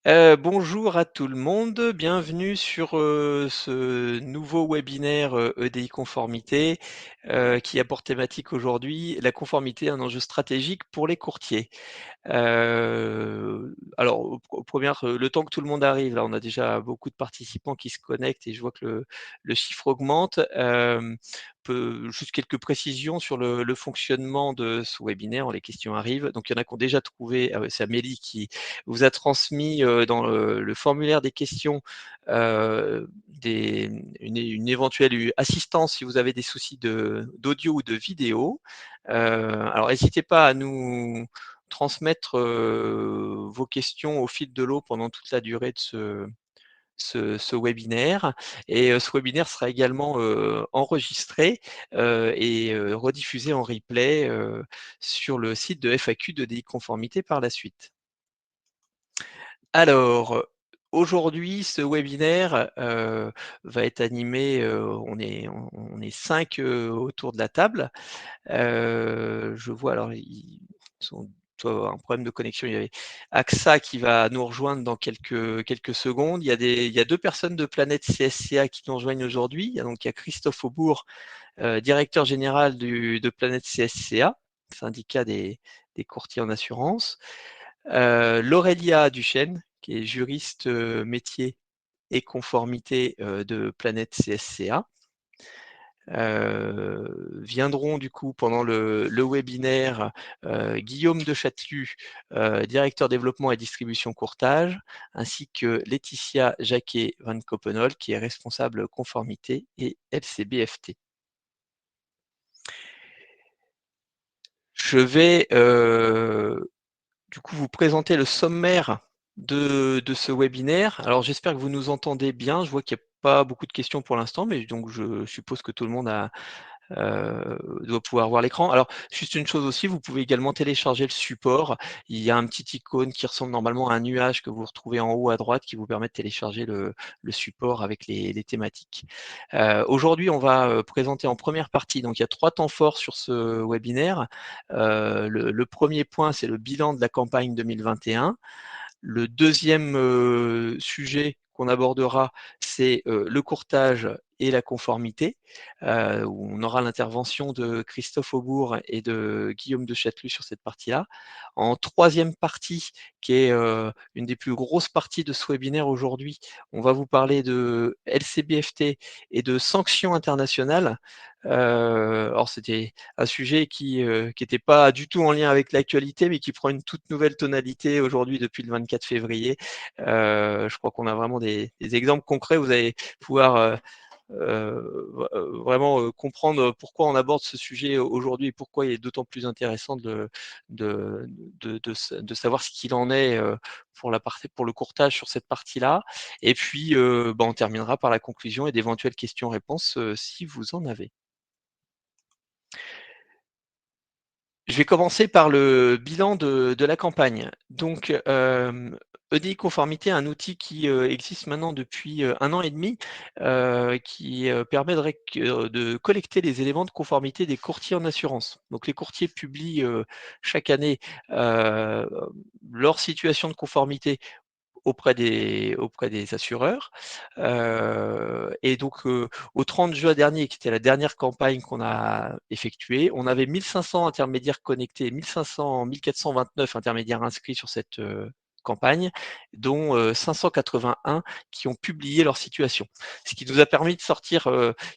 Bonjour à tout le monde, bienvenue sur, ce nouveau webinaire, EDI Conformité, qui a pour thématique aujourd'hui la conformité, un enjeu stratégique pour les courtiers. Alors aux 1 le temps que tout le monde arrive, là, on a déjà beaucoup de participants qui se connectent et je vois que le chiffre augmente. Juste quelques précisions sur le fonctionnement de ce webinaire, les questions arrivent. Donc il y en a qui ont déjà trouvé, c'est Amélie qui vous a transmis, dans le formulaire des questions, une éventuelle assistance si vous avez des soucis d'audio ou de vidéo. Alors n'hésitez pas à nous transmettre, vos questions au fil de l'eau pendant toute la durée de ce webinaire et ce webinaire sera également, enregistré, et rediffusé en replay, sur le site de FAQ de DI Conformité par la suite. Alors, aujourd'hui, ce webinaire, va être animé, on est 5, autour de la table. Je vois alors ils sont doit avoir un problème de connexion. Il y avait AXA qui va nous rejoindre dans quelques secondes. Il y a 2 personnes de Planète CSCA qui nous rejoignent aujourd'hui. Il y a Christophe Aubourg, directeur général de Planète CSCA, syndicat des courtiers en assurance. Laurelia Duchesne, qui est juriste, métier et conformité, de Planète CSCA. Viendront du coup pendant le webinaire, Guillaume de Chatelus, directeur développement et distribution courtage, ainsi que Laetitia Jacquet Van Coppenol, qui est responsable conformité et LCBFT. Je vais du coup vous présenter le sommaire de ce webinaire. Alors j'espère que vous nous entendez bien. Je vois qu'il n'y a pas beaucoup de questions pour l'instant, mais donc je suppose que tout le monde doit pouvoir voir l'écran. Alors, juste une chose aussi, vous pouvez également télécharger le support. Il y a un petit icône qui ressemble normalement à un nuage que vous retrouvez en haut à droite qui vous permet de télécharger le support avec les thématiques. Aujourd'hui, on va présenter en première partie, donc il y a 3 temps forts sur ce webinaire. Le premier point, c'est le bilan de la campagne 2021. Le deuxième sujet qu'on abordera, c'est le courtage et la conformité, où on aura l'intervention de Christophe Aubourg et de Guillaume de Chatelus sur cette partie-là. En troisième partie, qui est une des plus grosses parties de ce webinaire aujourd'hui, on va vous parler de LCBFT et de sanctions internationales. Alors c'était un sujet qui était pas du tout en lien avec l'actualité, mais qui prend une toute nouvelle tonalité aujourd'hui depuis le 24 février. Je crois qu'on a vraiment des exemples concrets. Vous allez pouvoir vraiment comprendre pourquoi on aborde ce sujet aujourd'hui et pourquoi il est d'autant plus intéressant de, de savoir ce qu'il en est pour le courtage sur cette partie-là. Et puis, on terminera par la conclusion et d'éventuelles questions-réponses si vous en avez. Je vais commencer par le bilan de la campagne. Donc, EDI Conformité est un outil qui existe maintenant depuis 1 an et demi, qui permet de collecter les éléments de conformité des courtiers en assurance. Donc, les courtiers publient chaque année euh, leur situation de conformité auprès des assureurs. Et donc, au 30 juin dernier, qui était la dernière campagne qu'on a effectuée, on avait 1500 intermédiaires connectés, 1429 intermédiaires inscrits sur cette campagne, dont 581 qui ont publié leur situation. Ce qui nous a permis de sortir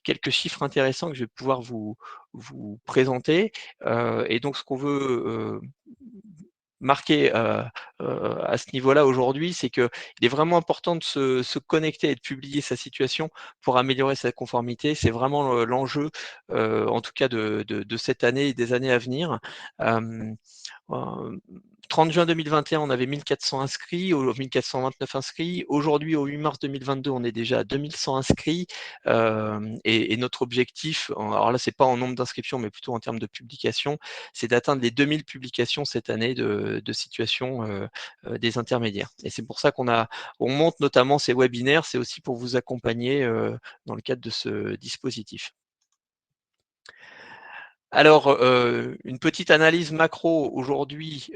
quelques chiffres intéressants que je vais pouvoir vous présenter. Et donc, ce qu'on veut marquer à ce niveau-là aujourd'hui, c'est qu'il est vraiment important de se connecter et de publier sa situation pour améliorer sa conformité. C'est vraiment l'enjeu, en tout cas de cette année et des années à venir. Euh, 30 juin 2021, on avait 1400 inscrits, 1429 inscrits. Aujourd'hui, au 8 mars 2022, on est déjà à 2100 inscrits. Et notre objectif, alors là, c'est pas en nombre d'inscriptions, mais plutôt en termes de publications, c'est d'atteindre les 2000 publications cette année de situation des intermédiaires. Et c'est pour ça on monte notamment ces webinaires, c'est aussi pour vous accompagner dans le cadre de ce dispositif. Alors, une petite analyse macro aujourd'hui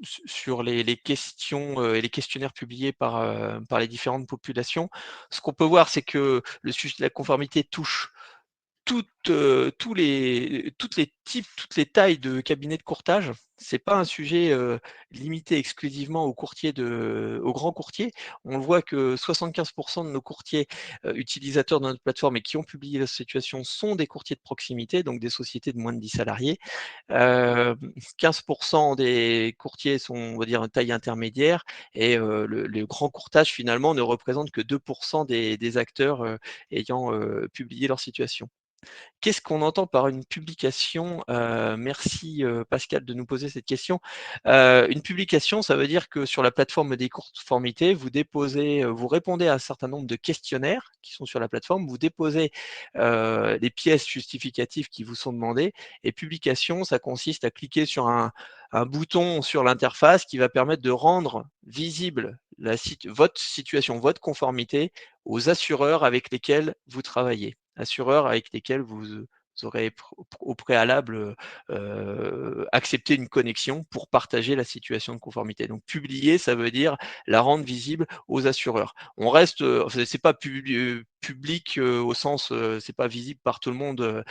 sur les questions, et les questionnaires publiés par les différentes populations, ce qu'on peut voir, c'est que le sujet de la conformité touche toutes les types, toutes les tailles de cabinets de courtage. C'est pas un sujet, limité exclusivement aux grands courtiers. On le voit que 75 de nos courtiers, utilisateurs de notre plateforme et qui ont publié la situation sont des courtiers de proximité, donc des sociétés de moins de 10 salariés. 15 des courtiers sont, on va dire, de taille intermédiaire et le grand courtage finalement ne représente que 2 des acteurs, ayant, publié leur situation. Qu'est-ce qu'on entend par une publication? Merci, Pascal de nous poser cette question. Une publication, ça veut dire que sur la plateforme des conformités, vous déposez, vous répondez à un certain nombre de questionnaires qui sont sur la plateforme, vous déposez, les pièces justificatives qui vous sont demandées et publication, ça consiste à cliquer sur un bouton sur l'interface qui va permettre de rendre visible votre situation, votre conformité aux assureurs avec lesquels vous travaillez. Assureurs avec lesquels vous aurez au préalable, accepté une connexion pour partager la situation de conformité. Donc publier, ça veut dire la rendre visible aux assureurs. On reste, c'est pas public, au sens, c'est pas visible par tout le monde,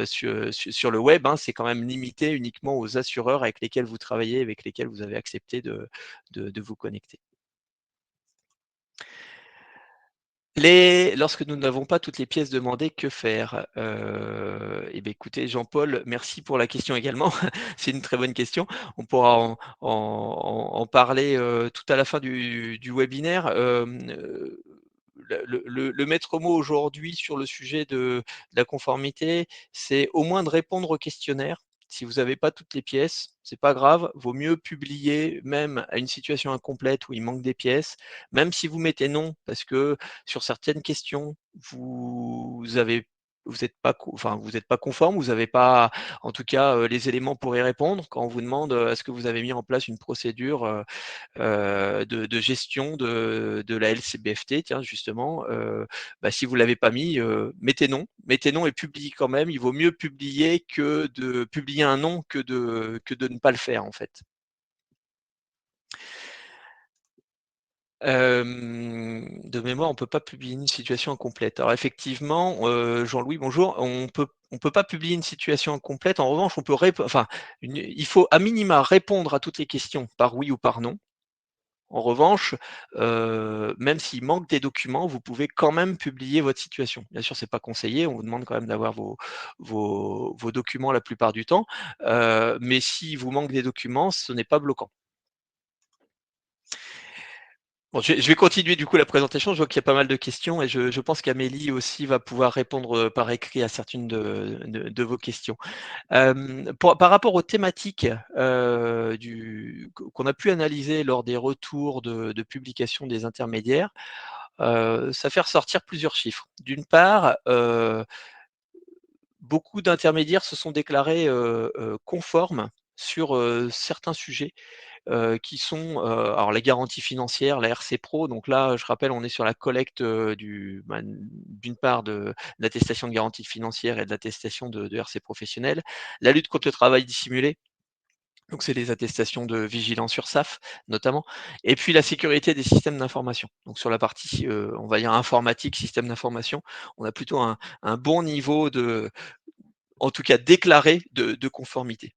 sur le web, hein. C'est quand même limité uniquement aux assureurs avec lesquels vous travaillez, avec lesquels vous avez accepté de vous connecter. Lorsque nous n'avons pas toutes les pièces demandées, que faire? Et beh, écoutez, Jean-Paul, merci pour la question également. C'est une très bonne question. On pourra en parler, tout à la fin du webinaire. Le maître mot aujourd'hui sur le sujet de la conformité, c'est au moins de répondre au questionnaire. Si vous n'avez pas toutes les pièces, c'est pas grave, vaut mieux publier même à une situation incomplète où il manque des pièces, même si vous mettez non, parce que sur certaines questions, vous êtes pas enfin, vous êtes pas conforme, vous n'avez pas, en tout cas, les éléments pour y répondre. Quand on vous demande, est-ce que vous avez mis en place une procédure, de gestion de la LCBFT, tiens justement, bah, si vous l'avez pas mis, mettez non et publiez quand même. Il vaut mieux publier que de publier un non que de ne pas le faire, en fait. De mémoire, on peut pas publier une situation incomplète. Alors effectivement, Jean-Louis, bonjour. On peut pas publier une situation incomplète. En revanche, on peut enfin, il faut à minima répondre à toutes les questions par oui ou par non. En revanche, même s'il manque des documents, vous pouvez quand même publier votre situation. Bien sûr, c'est pas conseillé, on vous demande quand même d'avoir vos documents la plupart du temps, mais s'il vous manque des documents, ce n'est pas bloquant. Bon, je vais continuer du coup la présentation. Je vois qu'il y a pas mal de questions et je pense qu'Amélie aussi va pouvoir répondre, par écrit à certaines de vos questions. Par rapport aux thématiques, qu'on a pu analyser lors des retours de publication des intermédiaires, ça fait ressortir plusieurs chiffres. D'une part, beaucoup d'intermédiaires se sont déclarés, conformes sur, certains sujets, qui sont, alors la garantie financière, la RC Pro, donc là, je rappelle, on est sur la collecte, d'une part de l'attestation de garantie financière et de l'attestation de RC professionnelle. La lutte contre le travail dissimulé, donc c'est les attestations de vigilance URSSAF notamment, et puis la sécurité des systèmes d'information. Donc sur la partie, on va dire informatique, système d'information, on a plutôt un bon niveau en tout cas déclaré de conformité.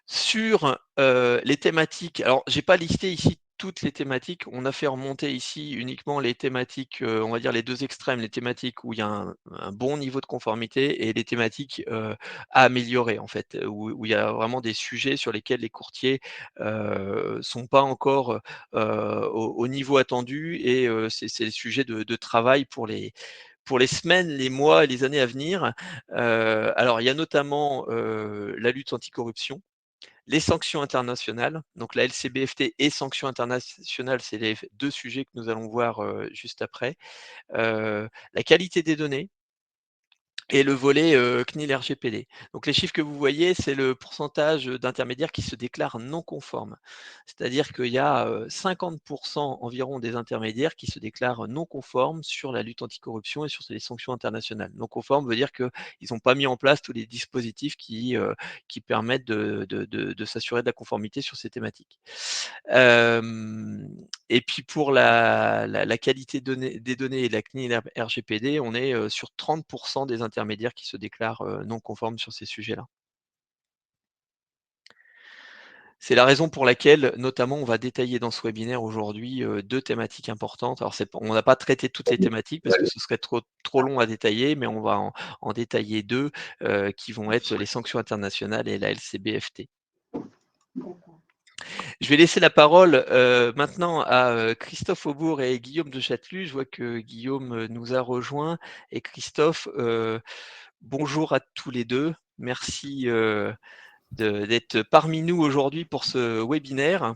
Sur, les thématiques, alors j'ai pas listé ici toutes les thématiques. On a fait remonter ici uniquement les thématiques, on va dire les 2 extrêmes, les thématiques où il y a un bon niveau de conformité et les thématiques, à améliorer en fait, où il y a vraiment des sujets sur lesquels les courtiers, sont pas encore, au niveau attendu et c'est les sujets de travail pour les semaines, les mois et les années à venir. Alors il y a notamment, la lutte anticorruption, les sanctions internationales, donc la LCBFT et sanctions internationales, c'est les 2 sujets que nous allons voir, juste après. La qualité des données, et le volet CNIL RGPD. Donc les chiffres que vous voyez, c'est le pourcentage d'intermédiaires qui se déclarent non conformes. C'est-à-dire qu'il y a 50% environ des intermédiaires qui se déclarent non conformes sur la lutte anticorruption et sur les sanctions internationales. Non conformes veut dire qu'ils n'ont pas mis en place tous les dispositifs qui permettent de s'assurer de la conformité sur ces thématiques. Et puis pour la qualité des données et la CNIL RGPD, on est sur 30% des intermédiaires qui se déclarent non conformes sur ces sujets-là. C'est la raison pour laquelle, notamment, on va détailler dans ce webinaire aujourd'hui 2 thématiques importantes. Alors on n'a pas traité toutes les thématiques parce que ce serait trop long à détailler, mais on va en détailler 2 qui vont être les sanctions internationales et la LCBFT. Je vais laisser la parole maintenant à Christophe Aubourg et Guillaume de Chatelus. Je vois que Guillaume nous a rejoint et Christophe, bonjour à tous les deux. Merci d'être parmi nous aujourd'hui pour ce webinaire.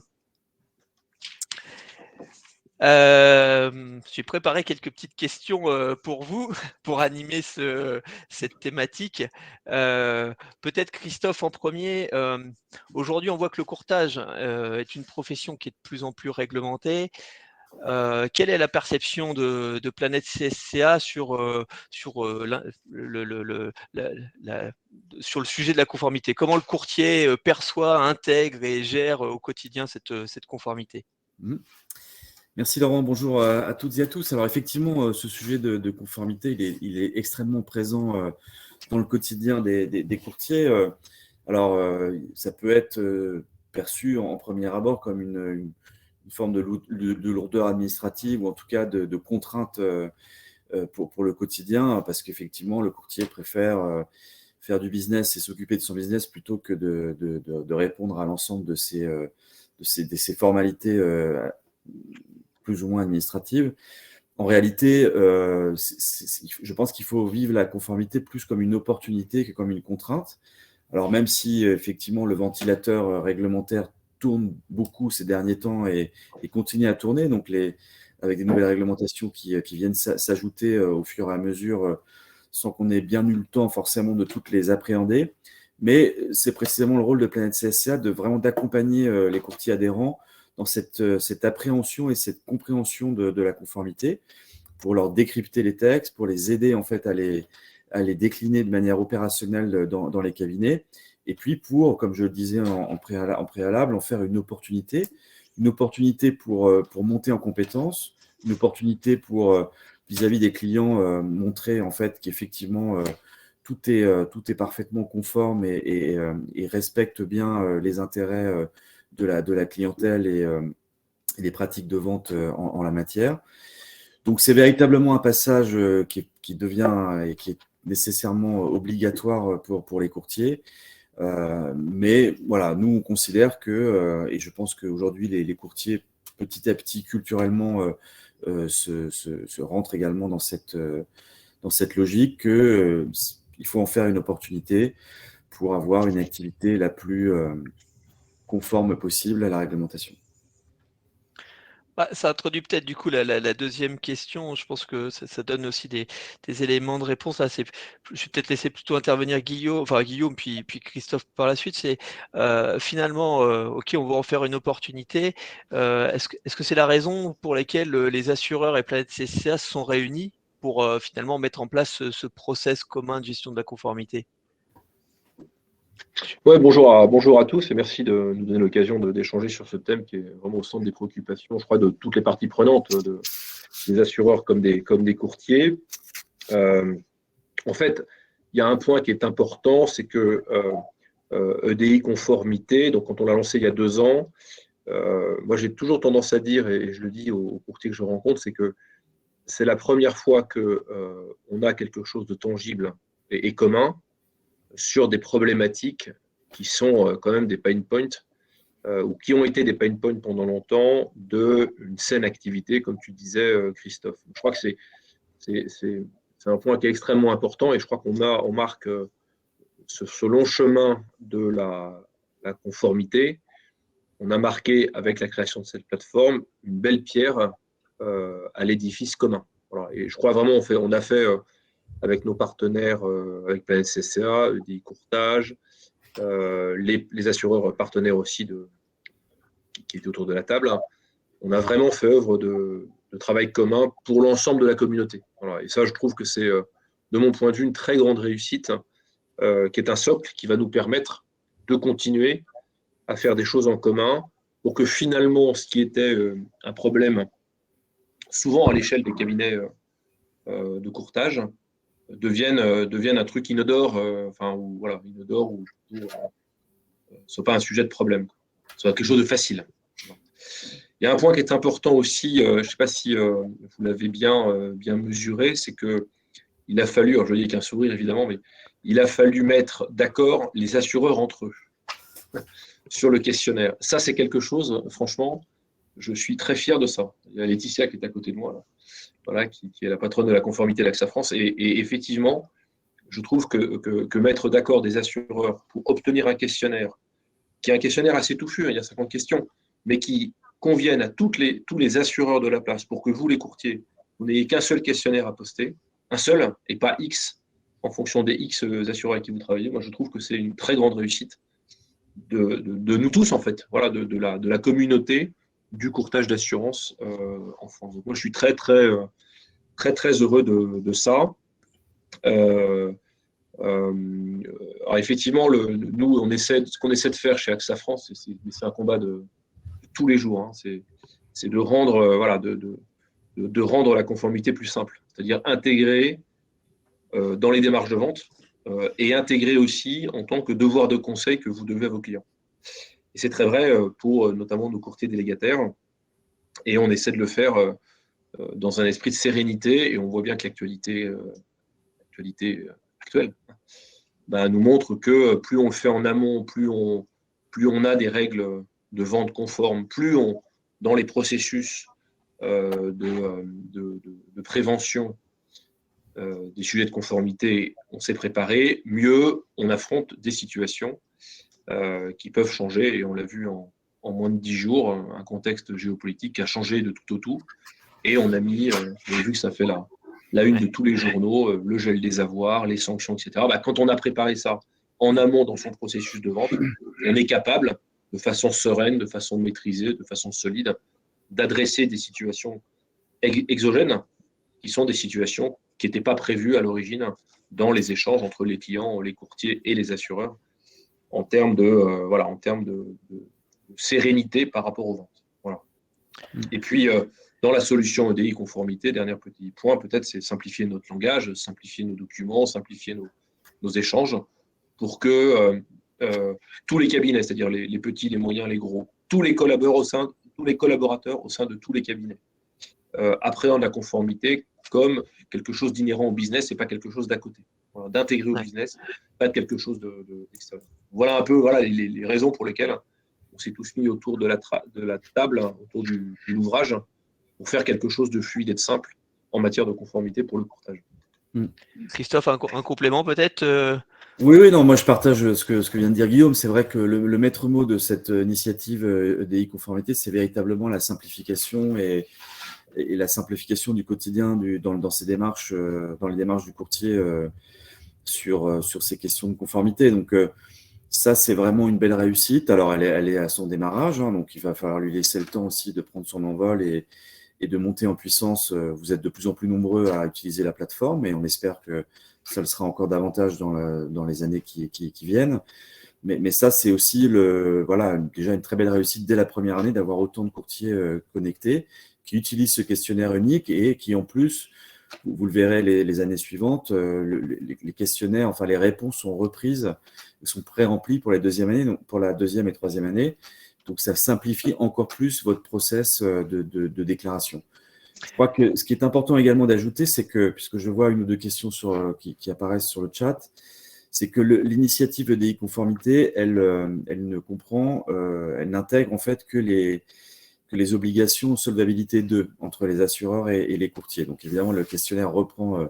J'ai préparé quelques petites questions pour vous, pour animer cette thématique. Peut-être Christophe en premier. Aujourd'hui, on voit que le courtage est une profession qui est de plus en plus réglementée. Quelle est la perception de Planète CSCA sur le sujet de la conformité? Comment le courtier perçoit, intègre et gère au quotidien cette conformité? Merci Laurent, bonjour à toutes et à tous. Alors effectivement, ce sujet de conformité, il est extrêmement présent dans le quotidien des courtiers. Alors, ça peut être perçu en premier abord comme une forme de lourdeur administrative ou en tout cas de contrainte pour le quotidien, parce qu'effectivement, le courtier préfère faire du business et s'occuper de son business plutôt que de répondre à l'ensemble de ces formalités plus ou moins administratives. En réalité, je pense qu'il faut vivre la conformité plus comme une opportunité que comme une contrainte. Alors même si effectivement le ventilateur réglementaire tourne beaucoup ces derniers temps et continue à tourner, donc avec des nouvelles réglementations qui viennent s'ajouter au fur et à mesure, sans qu'on ait bien eu le temps forcément de toutes les appréhender. Mais c'est précisément le rôle de Planète CSCA de vraiment d'accompagner les courtiers adhérents dans cette appréhension et cette compréhension de la conformité, pour leur décrypter les textes, pour les aider en fait à les décliner de manière opérationnelle dans les cabinets, et puis pour, comme je le disais en préalable, en faire une opportunité pour monter en compétences, une opportunité pour, vis-à-vis des clients, montrer en fait qu'effectivement tout est parfaitement conforme et respecte bien les intérêts de la clientèle et les pratiques de vente en la matière. Donc, c'est véritablement un passage qui devient et qui est nécessairement obligatoire pour les courtiers. Mais voilà, nous, on considère que, et je pense qu'aujourd'hui, les courtiers, petit à petit, culturellement, se rentrent également dans cette logique qu'il faut en faire une opportunité pour avoir une activité la plus conforme possible à la réglementation. Bah, ça introduit peut-être du coup la deuxième question. Je pense que ça donne aussi des éléments de réponse. Là, je vais peut-être laisser plutôt intervenir Guillaume puis Christophe par la suite. C'est finalement, ok, on va en faire une opportunité. Est-ce que c'est la raison pour laquelle les assureurs et Planète CSCA se sont réunis pour finalement mettre en place ce process commun de gestion de la conformité? Ouais, bonjour à tous et merci de nous donner l'occasion d'échanger sur ce thème qui est vraiment au centre des préoccupations, je crois, de toutes les parties prenantes, des assureurs comme des courtiers. En fait, il y a un point qui est important, c'est que EDI conformité, donc quand on l'a lancé il y a 2 ans, moi j'ai toujours tendance à dire, et je le dis aux courtiers que je rencontre, c'est que c'est la première fois qu'on a quelque chose de tangible et commun sur des problématiques qui sont quand même des pain points ou qui ont été des pain points pendant longtemps d'une saine activité, comme tu disais, Christophe. Je crois que c'est un point qui est extrêmement important et je crois on marque ce long chemin de la conformité. On a marqué avec la création de cette plateforme une belle pierre à l'édifice commun. Voilà. Et je crois vraiment on a fait avec nos partenaires, avec Planète CCA, EDI Courtage, les assureurs partenaires aussi qui étaient autour de la table. On a vraiment fait œuvre de travail commun pour l'ensemble de la communauté. Voilà. Et ça, je trouve que c'est, de mon point de vue, une très grande réussite, qui est un socle qui va nous permettre de continuer à faire des choses en commun pour que finalement, ce qui était un problème, souvent à l'échelle des cabinets de courtage, devienne un truc inodore, inodore, ou soit pas un sujet de problème, soit quelque chose de facile. Il y a un point qui est important aussi, je ne sais pas si vous l'avez bien mesuré, c'est qu'il a fallu, alors je le dis avec un sourire évidemment, mais il a fallu mettre d'accord les assureurs entre eux sur le questionnaire. Ça, c'est quelque chose, franchement, je suis très fier de ça. Il y a Laetitia qui est à côté de moi, là. Voilà, qui est la patronne de la conformité d'AXA France. Et effectivement, je trouve que mettre d'accord des assureurs pour obtenir un questionnaire, qui est un questionnaire assez touffu, il y a 50 questions, mais qui conviennent à tous les assureurs de la place pour que vous, les courtiers, vous n'ayez qu'un seul questionnaire à poster, un seul, et pas X, en fonction des X assureurs avec qui vous travaillez. Moi, je trouve que c'est une très grande réussite de nous tous, en fait, voilà, de la communauté du courtage d'assurance en France. Donc, moi, je suis très, très, très, très heureux de ça. Alors effectivement, nous, ce qu'on essaie de faire chez AXA France, c'est un combat de tous les jours, hein, c'est de rendre, de rendre la conformité plus simple, c'est-à-dire intégrer dans les démarches de vente et intégrer aussi en tant que devoir de conseil que vous devez à vos clients. Et c'est très vrai pour notamment nos courtiers délégataires, et on essaie de le faire dans un esprit de sérénité, et on voit bien que l'actualité actuelle nous montre que plus on le fait en amont, plus on a des règles de vente conformes, plus dans les processus de prévention des sujets de conformité, on s'est préparé, mieux on affronte des situations qui peuvent changer, et on l'a vu en moins de 10 jours, un contexte géopolitique qui a changé de tout au tout, et on a vu que ça fait la une de tous les journaux, le gel des avoirs, les sanctions, etc. Quand on a préparé ça en amont dans son processus de vente, on est capable, de façon sereine, de façon maîtrisée, de façon solide, d'adresser des situations exogènes, qui sont des situations qui n'étaient pas prévues à l'origine dans les échanges entre les clients, les courtiers et les assureurs, en termes de sérénité par rapport aux ventes. Voilà. Et puis, dans la solution EDI conformité, dernier petit point, peut-être, c'est simplifier notre langage, simplifier nos documents, simplifier nos échanges, pour que tous les cabinets, c'est-à-dire les petits, les moyens, les gros, tous les collaborateurs au sein de tous les cabinets, appréhendent la conformité comme quelque chose d'inhérent au business et pas quelque chose d'à côté. Voilà, d'intégrer au business, pas de quelque chose d'extérieur. Voilà un peu les raisons pour lesquelles on s'est tous mis autour de la table, autour de l'ouvrage, pour faire quelque chose de fluide et de simple en matière de conformité pour le courtage. Christophe, un complément peut-être Oui, non, moi je partage ce que vient de dire Guillaume. C'est vrai que le maître mot de cette initiative EDI Conformité, c'est véritablement la simplification et la simplification du quotidien dans ces démarches, dans les démarches du courtier sur ces questions de conformité. Donc ça, c'est vraiment une belle réussite. Alors elle est à son démarrage, hein, donc il va falloir lui laisser le temps aussi de prendre son envol et de monter en puissance. Vous êtes de plus en plus nombreux à utiliser la plateforme, et on espère que ça le sera encore davantage dans les années qui viennent. Mais ça, c'est aussi déjà une très belle réussite dès la première année d'avoir autant de courtiers connectés qui utilisent ce questionnaire unique, et qui en plus, vous le verrez les années suivantes, les questionnaires, enfin les réponses sont reprises, sont pré-remplies pour la deuxième année, donc pour la deuxième et troisième année. Donc ça simplifie encore plus votre process de déclaration. Je crois que ce qui est important également d'ajouter, c'est que, puisque je vois une ou deux questions qui apparaissent sur le chat, c'est que l'initiative EDI Conformité, elle n'intègre en fait que les obligations de solvabilité 2 entre les assureurs et les courtiers. Donc évidemment, le questionnaire reprend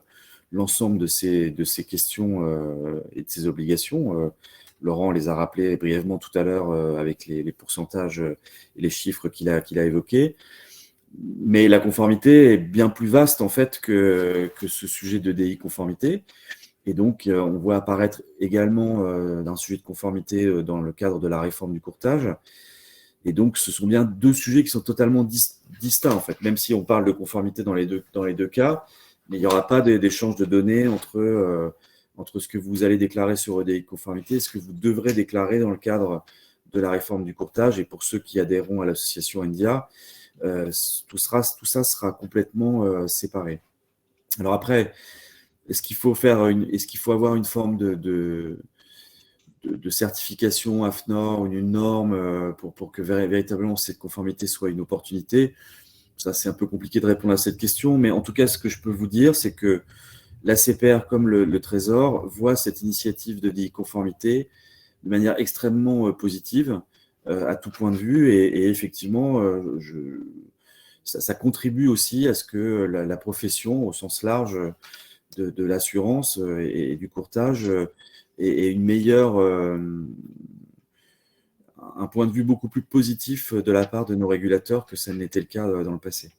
l'ensemble de ces questions et de ces obligations. Laurent les a rappelés brièvement tout à l'heure avec les pourcentages et les chiffres qu'il a évoqués. Mais la conformité est bien plus vaste en fait que ce sujet de DI conformité. Et donc, on voit apparaître également d'un sujet de conformité dans le cadre de la réforme du courtage. Et donc, ce sont bien deux sujets qui sont totalement distincts, en fait, même si on parle de conformité dans les deux cas, mais il n'y aura pas d'échange de données entre ce que vous allez déclarer sur EDI conformité et ce que vous devrez déclarer dans le cadre de la réforme du courtage. Et pour ceux qui adhéreront à l'association India, tout ça sera complètement séparé. Alors après, est-ce qu'il faut avoir une forme de certification AFNOR ou une norme pour que véritablement cette conformité soit une opportunité? Ça, c'est un peu compliqué de répondre à cette question, mais en tout cas, ce que je peux vous dire, c'est que la CPR, comme le Trésor, voit cette initiative de DI conformité de manière extrêmement positive à tout point de vue, et effectivement, ça contribue aussi à ce que la profession, au sens large de l'assurance et du courtage, ait une meilleure, un point de vue beaucoup plus positif de la part de nos régulateurs que ça n'était le cas dans le passé.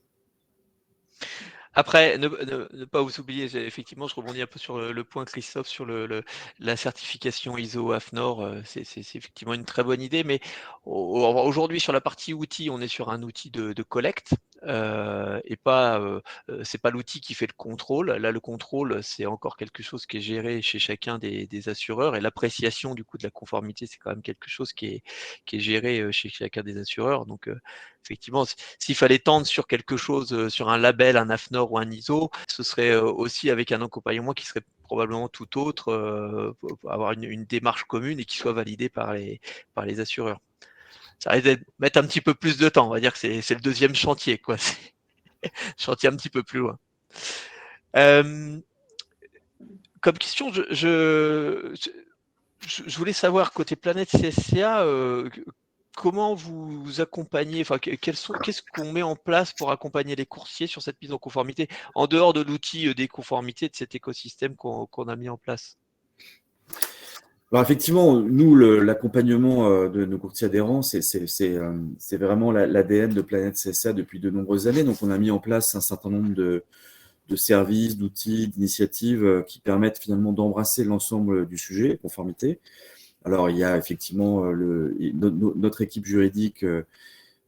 Après, ne pas vous oublier, effectivement, je rebondis un peu sur le point, Christophe, sur la certification ISO AFNOR, c'est effectivement une très bonne idée, mais aujourd'hui, sur la partie outils, on est sur un outil de collecte, et pas, c'est pas l'outil qui fait le contrôle. Là, le contrôle, c'est encore quelque chose qui est géré chez chacun des assureurs, et l'appréciation du coup de la conformité, c'est quand même quelque chose qui est géré chez chacun des assureurs. Donc, effectivement, s'il fallait tendre sur quelque chose, sur un label, un AFNOR ou un ISO, ce serait aussi avec un accompagnement qui serait probablement tout autre, pour avoir une démarche commune et qui soit validée par les assureurs. Ça risque de mettre un petit peu plus de temps, on va dire que c'est le deuxième chantier, quoi. C'est chantier un petit peu plus loin. Comme question, je voulais savoir, côté Planète CSCA, comment vous accompagnez, enfin, qu'est-ce qu'on met en place pour accompagner les courtiers sur cette mise en conformité, en dehors de l'outil des conformités, de cet écosystème qu'on a mis en place? Alors effectivement, nous, l'accompagnement de nos courtiers adhérents, c'est vraiment l'ADN de Planète CSA depuis de nombreuses années. Donc, on a mis en place un certain nombre de services, d'outils, d'initiatives qui permettent finalement d'embrasser l'ensemble du sujet, conformité. Alors, il y a effectivement notre équipe juridique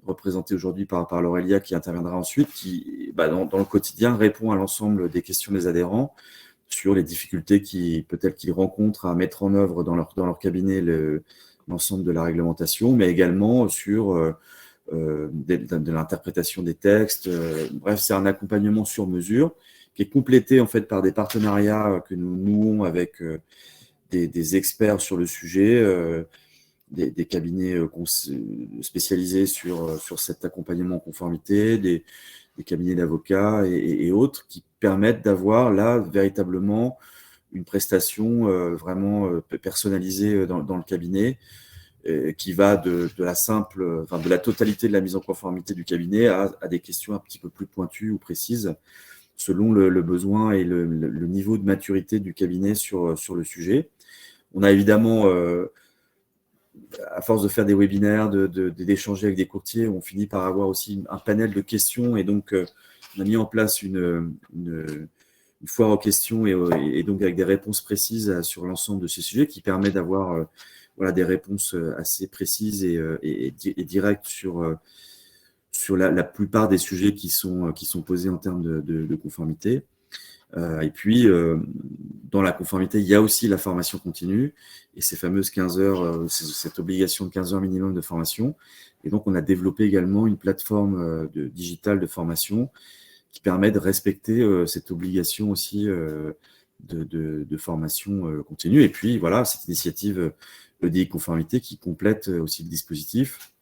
représentée aujourd'hui par Laurelia qui interviendra ensuite, qui, dans le quotidien, répond à l'ensemble des questions des adhérents sur les difficultés peut-être qu'ils rencontrent à mettre en œuvre dans leur cabinet l'ensemble de la réglementation, mais également sur de l'interprétation des textes. Bref, c'est un accompagnement sur mesure qui est complété en fait par des partenariats que nous nouons avec des experts sur le sujet, des cabinets spécialisés sur cet accompagnement en conformité, des cabinets d'avocats et autres qui permettent d'avoir là véritablement une prestation vraiment personnalisée dans le cabinet, qui va de la totalité de la mise en conformité du cabinet à des questions un petit peu plus pointues ou précises selon le besoin et le niveau de maturité du cabinet sur le sujet. On a évidemment, à force de faire des webinaires, d'échanger avec des courtiers, on finit par avoir aussi un panel de questions, et donc on a mis en place une foire aux questions et donc avec des réponses précises sur l'ensemble de ces sujets qui permet d'avoir des réponses assez précises et directes sur la plupart des sujets qui sont posés en termes de conformité. Et puis, dans la conformité, il y a aussi la formation continue et ces fameuses 15 heures, cette obligation de 15 heures minimum de formation. Et donc, on a développé également une plateforme digitale de formation qui permet de respecter cette obligation aussi de formation continue. Et puis, voilà, cette initiative EDI Conformité qui complète aussi le dispositif.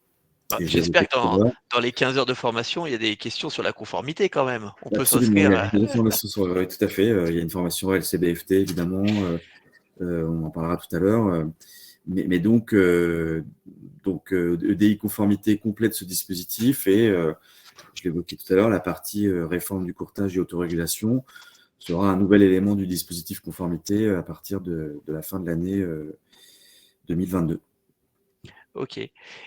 J'espère que dans les 15 heures de formation, il y a des questions sur la conformité quand même. On peut Absolument, s'inscrire. il y a une formation oui, tout à fait. Il y a une formation LCBFT, évidemment. On en parlera tout à l'heure. Mais donc EDI Conformité complète ce dispositif et je l'évoquais tout à l'heure, la partie réforme du courtage et autorégulation sera un nouvel élément du dispositif conformité à partir de la fin de l'année 2022. OK.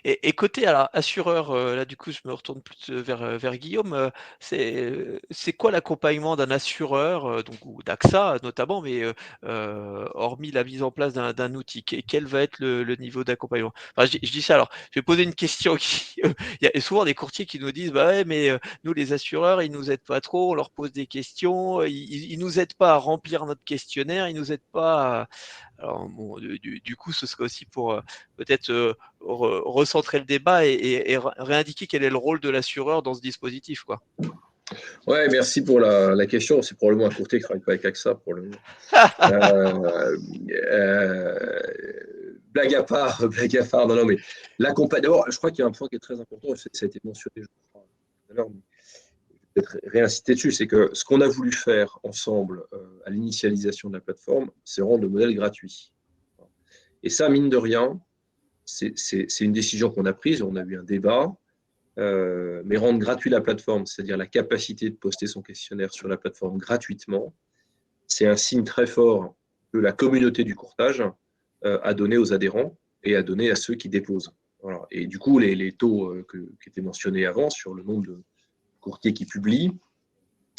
Et côté alors assureur, là du coup je me retourne plus vers Guillaume, c'est quoi l'accompagnement d'un assureur, donc ou d'AXA notamment, mais hormis la mise en place d'un outil? Quel va être le niveau d'accompagnement? Enfin je dis ça alors, je vais poser une question qui, il y a souvent des courtiers qui nous disent: «Bah ouais, mais nous les assureurs, ils nous aident pas trop, on leur pose des questions, ils nous aident pas à remplir notre questionnaire, ils nous aident pas à». Alors bon, du coup, ce serait aussi pour, peut-être, recentrer le débat et réindiquer quel est le rôle de l'assureur dans ce dispositif, quoi. Ouais, merci pour la question. C'est probablement un courtier qui ne travaille pas avec AXA pour le moment. Blague à part, blague à part. Non, non, mais d'abord, je crois qu'il y a un point qui est très important, et ça a été mentionné, je crois, tout à l'heure, mais je vais peut-être réinciter dessus, c'est que ce qu'on a voulu faire ensemble à l'initialisation de la plateforme, c'est rendre le modèle gratuit. Et ça, mine de rien, c'est une décision qu'on a prise, on a eu un débat, mais rendre gratuit la plateforme, c'est-à-dire la capacité de poster son questionnaire sur la plateforme gratuitement, c'est un signe très fort que la communauté du courtage a donné aux adhérents et a donné à ceux qui déposent. Voilà. Et du coup, les taux qui étaient mentionnés avant sur le nombre de courtiers qui publient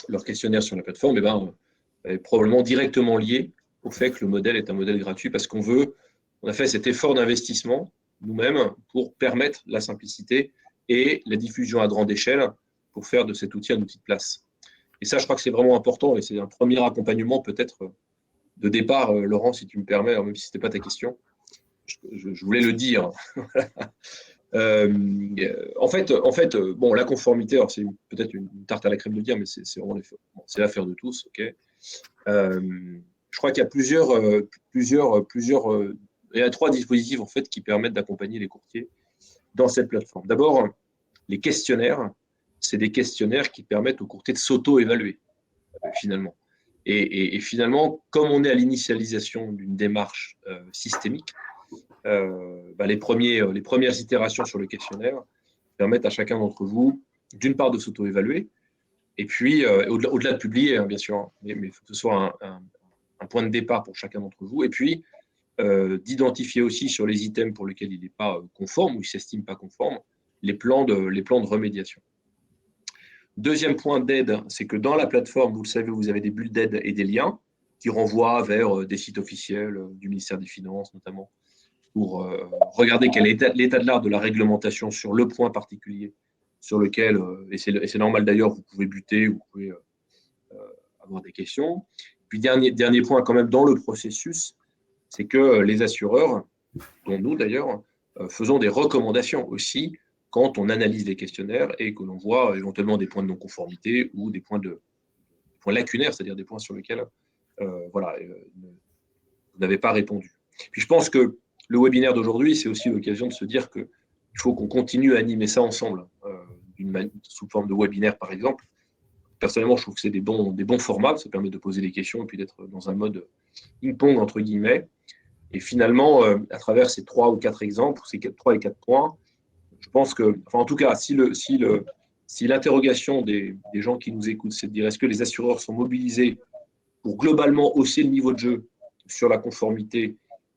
leur questionnaire sur la plateforme, est probablement directement lié au fait que le modèle est un modèle gratuit parce on a fait cet effort d'investissement nous-mêmes pour permettre la simplicité et la diffusion à grande échelle pour faire de cet outil un outil de place. Et ça, je crois que c'est vraiment important et c'est un premier accompagnement peut-être de départ, Laurent, si tu me permets, même si ce n'était pas ta question. Je voulais le dire. En fait, bon, la conformité, alors c'est peut-être une tarte à la crème de dire, mais c'est vraiment c'est l'affaire de tous, ok. Je crois qu'il y a il y a 3 dispositifs en fait qui permettent d'accompagner les courtiers dans cette plateforme. D'abord, les questionnaires, c'est des questionnaires qui permettent aux courtiers de s'auto-évaluer finalement. Et finalement, comme on est à l'initialisation d'une démarche systémique, les premières itérations sur le questionnaire permettent à chacun d'entre vous, d'une part, de s'auto-évaluer, et puis, au-delà de publier, hein, bien sûr, hein, mais il faut que ce soit un point de départ pour chacun d'entre vous, et puis d'identifier aussi sur les items pour lesquels il n'est pas conforme ou il ne s'estime pas conforme, les plans de remédiation. Deuxième point d'aide, c'est que dans la plateforme, vous le savez, vous avez des bulles d'aide et des liens qui renvoient vers des sites officiels du ministère des Finances, notamment, pour regarder quel est l'état de l'art de la réglementation sur le point particulier sur lequel, et c'est normal d'ailleurs, vous pouvez buter, vous pouvez avoir des questions. Puis dernier point quand même dans le processus, c'est que les assureurs, dont nous d'ailleurs, faisons des recommandations aussi quand on analyse les questionnaires et que l'on voit éventuellement des points de non-conformité ou des points lacunaires, c'est-à-dire des points sur lesquels vous n'avez pas répondu. Puis je pense que le webinaire d'aujourd'hui, c'est aussi l'occasion de se dire qu'il faut qu'on continue à animer ça ensemble, sous forme de webinaire par exemple. Personnellement, je trouve que c'est des bons formats, ça permet de poser des questions et puis d'être dans un mode ping-pong entre guillemets. Et finalement, à travers ces 3 ou 4 exemples, ces 3 et 4 points, je pense que, enfin en tout cas, si l'interrogation des gens qui nous écoutent, c'est de dire est-ce que les assureurs sont mobilisés pour globalement hausser le niveau de jeu sur la conformité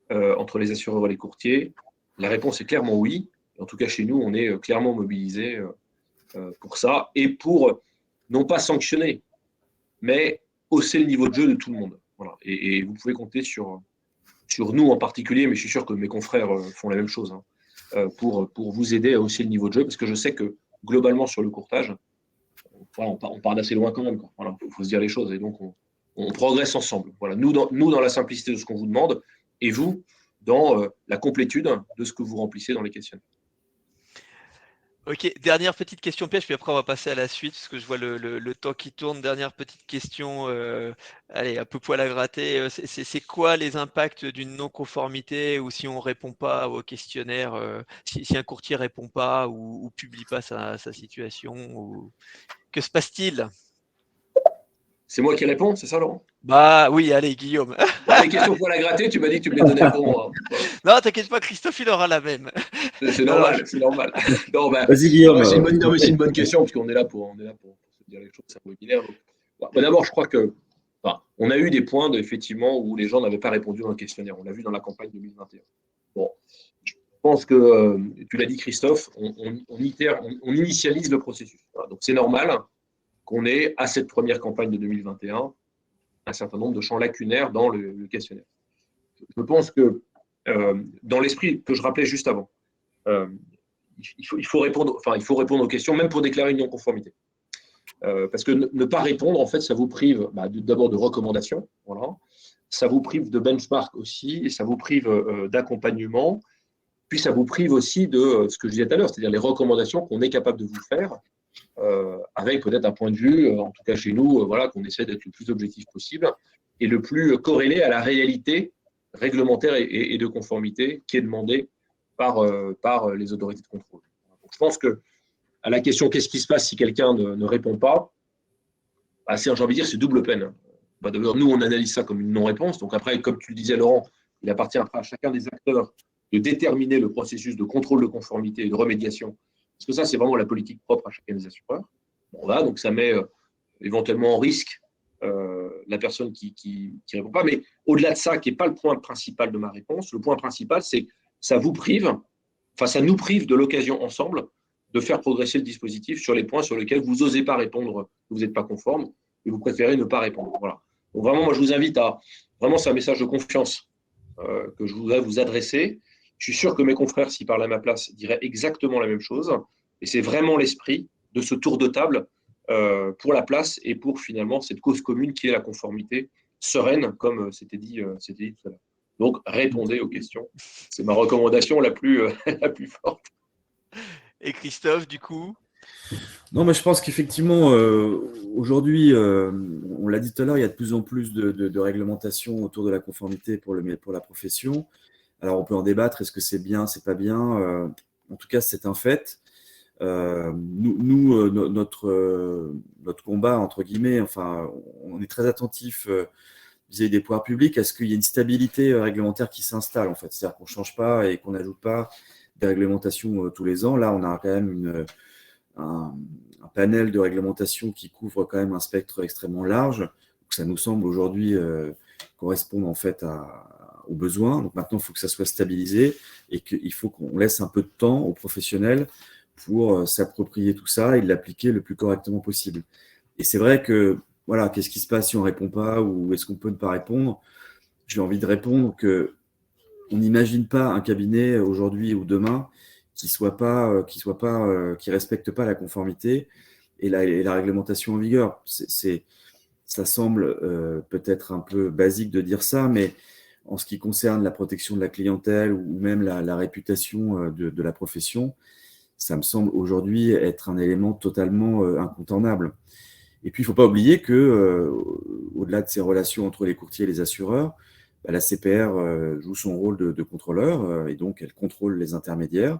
entre les assureurs et les courtiers, la réponse est clairement oui. En tout cas, chez nous, on est clairement mobilisés pour ça et pour non pas sanctionner, mais hausser le niveau de jeu de tout le monde. Voilà. Et vous pouvez compter sur nous en particulier, mais je suis sûr que mes confrères font la même chose, hein, pour vous aider à hausser le niveau de jeu, parce que je sais que globalement sur le courtage, voilà, on part d'assez loin quand même. Voilà, faut se dire les choses, et donc on progresse ensemble. Voilà, nous dans la simplicité de ce qu'on vous demande, et vous dans la complétude de ce que vous remplissez dans les questionnaires. OK, dernière petite question piège, puis après on va passer à la suite, parce que je vois le temps qui tourne. Dernière petite question, allez, un peu poil à gratter. C'est quoi les impacts d'une non-conformité ou si on répond pas au questionnaire, si un courtier répond pas ou publie pas sa situation ou que se passe-t-il? C'est moi qui réponds, c'est ça, Laurent? Bah oui, allez, Guillaume. Les questions poil à gratter, tu m'as dit que tu me les donnais pour moi. Voilà. Non, t'inquiète pas, Christophe, il aura la même. C'est Non, non, normal, c'est normal. Non, Vas-y, Guillaume. c'est une bonne question, puisqu'on est là pour se dire les choses, c'est un webinaire. Donc, d'abord, je crois que on a eu des points effectivement où les gens n'avaient pas répondu dans le questionnaire. On l'a vu dans la campagne 2021. Bon, pense que, tu l'as dit Christophe, on initialise le processus. Voilà. Donc c'est normal qu'on ait à cette première campagne de 2021 un certain nombre de champs lacunaires dans le questionnaire. Je pense que dans l'esprit que je rappelais juste avant, il faut répondre aux questions, même pour déclarer une non-conformité. Parce que ne pas répondre, en fait, ça vous prive d'abord de recommandations, voilà. Ça vous prive de benchmark aussi, et ça vous prive d'accompagnement, puis ça vous prive aussi de ce que je disais tout à l'heure, c'est-à-dire les recommandations qu'on est capable de vous faire, avec peut-être un point de vue, en tout cas chez nous, voilà, qu'on essaie d'être le plus objectif possible et le plus corrélé à la réalité réglementaire et de conformité qui est demandée par les autorités de contrôle. Donc, je pense que à la question qu'est-ce qui se passe si quelqu'un ne répond pas, j'ai envie de dire c'est double peine. D'abord, nous, on analyse ça comme une non-réponse. Donc après, comme tu le disais, Laurent, il appartient à chacun des acteurs de déterminer le processus de contrôle de conformité et de remédiation. Parce que ça, c'est vraiment la politique propre à chacun des assureurs. Bon, là, donc ça met éventuellement en risque la personne qui répond pas. Mais au-delà de ça, qui n'est pas le point principal de ma réponse, le point principal, c'est que ça nous prive de l'occasion ensemble de faire progresser le dispositif sur les points sur lesquels vous n'osez pas répondre, que vous n'êtes pas conforme, et vous préférez ne pas répondre. Voilà. Donc vraiment, moi, je vous invite à... Vraiment, c'est un message de confiance que je voudrais vous adresser. Je suis sûr que mes confrères, s'ils parlent à ma place, diraient exactement la même chose. Et c'est vraiment l'esprit de ce tour de table pour la place et pour finalement cette cause commune qui est la conformité sereine, comme c'était dit tout à l'heure. Donc, répondez aux questions. C'est ma recommandation la plus forte. Et Christophe, du coup? Non, mais je pense qu'effectivement, aujourd'hui, on l'a dit tout à l'heure, il y a de plus en plus de réglementations autour de la conformité pour la profession. Alors, on peut en débattre, est-ce que c'est bien, c'est pas bien en tout cas, c'est un fait. Notre combat, entre guillemets, enfin, on est très attentif vis-à-vis des pouvoirs publics à ce qu'il y ait une stabilité réglementaire qui s'installe, en fait. C'est-à-dire qu'on ne change pas et qu'on n'ajoute pas des réglementations tous les ans. Là, on a quand même un panel de réglementation qui couvre quand même un spectre extrêmement large. Donc, ça nous semble aujourd'hui correspondre en fait aux besoins. Donc maintenant, il faut que ça soit stabilisé et qu'il faut qu'on laisse un peu de temps aux professionnels pour s'approprier tout ça et l'appliquer le plus correctement possible. Et c'est vrai que, voilà, qu'est-ce qui se passe si on ne répond pas ou est-ce qu'on peut ne pas répondre? J'ai envie de répondre que on n'imagine pas un cabinet aujourd'hui ou demain qui respecte pas la conformité et la réglementation en vigueur. Ça semble peut-être un peu basique de dire ça, mais en ce qui concerne la protection de la clientèle ou même la réputation de la profession, ça me semble aujourd'hui être un élément totalement incontournable. Et puis, il ne faut pas oublier que, au-delà de ces relations entre les courtiers et les assureurs, la CPR joue son rôle de contrôleur et donc elle contrôle les intermédiaires.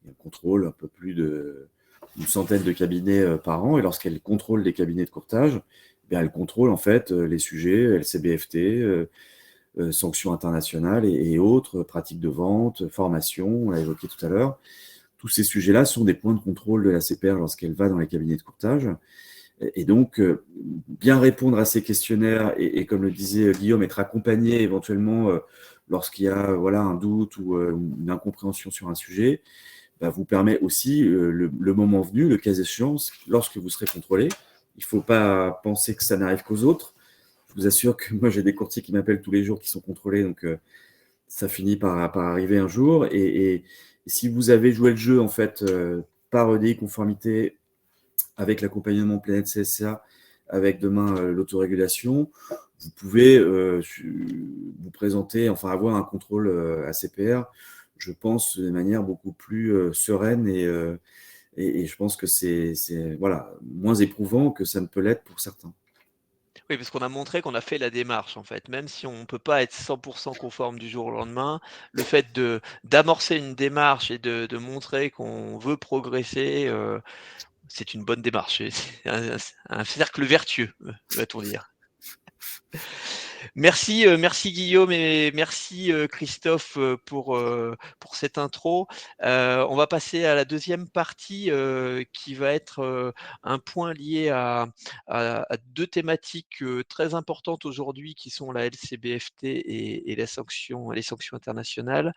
Elle contrôle un peu plus d'une centaine de cabinets par an. Et lorsqu'elle contrôle les cabinets de courtage, elle contrôle en fait les sujets LCBFT, sanctions internationales et autres, pratiques de vente, formation, on l'a évoqué tout à l'heure. Tous ces sujets-là sont des points de contrôle de la CPR lorsqu'elle va dans les cabinets de courtage. Et donc, bien répondre à ces questionnaires et comme le disait Guillaume, être accompagné éventuellement lorsqu'il y a un doute ou une incompréhension sur un sujet, vous permet aussi, le moment venu, le cas échéant, lorsque vous serez contrôlé, il ne faut pas penser que ça n'arrive qu'aux autres. Je vous assure que moi, j'ai des courtiers qui m'appellent tous les jours qui sont contrôlés, donc ça finit par arriver un jour. Et si vous avez joué le jeu, en fait, par EDI conformité, avec l'accompagnement Planète CSA, avec demain l'autorégulation, vous pouvez vous présenter, enfin avoir un contrôle ACPR, je pense, de manière beaucoup plus sereine et je pense que c'est moins éprouvant que ça ne peut l'être pour certains. Oui, parce qu'on a montré qu'on a fait la démarche, en fait. Même si on ne peut pas être 100% conforme du jour au lendemain, le fait d'amorcer une démarche et de montrer qu'on veut progresser, c'est une bonne démarche. C'est un cercle vertueux, va-t-on dire. Merci Guillaume et merci Christophe pour cette intro. On va passer à la deuxième partie qui va être un point lié à deux thématiques très importantes aujourd'hui qui sont la LCBFT et les sanctions internationales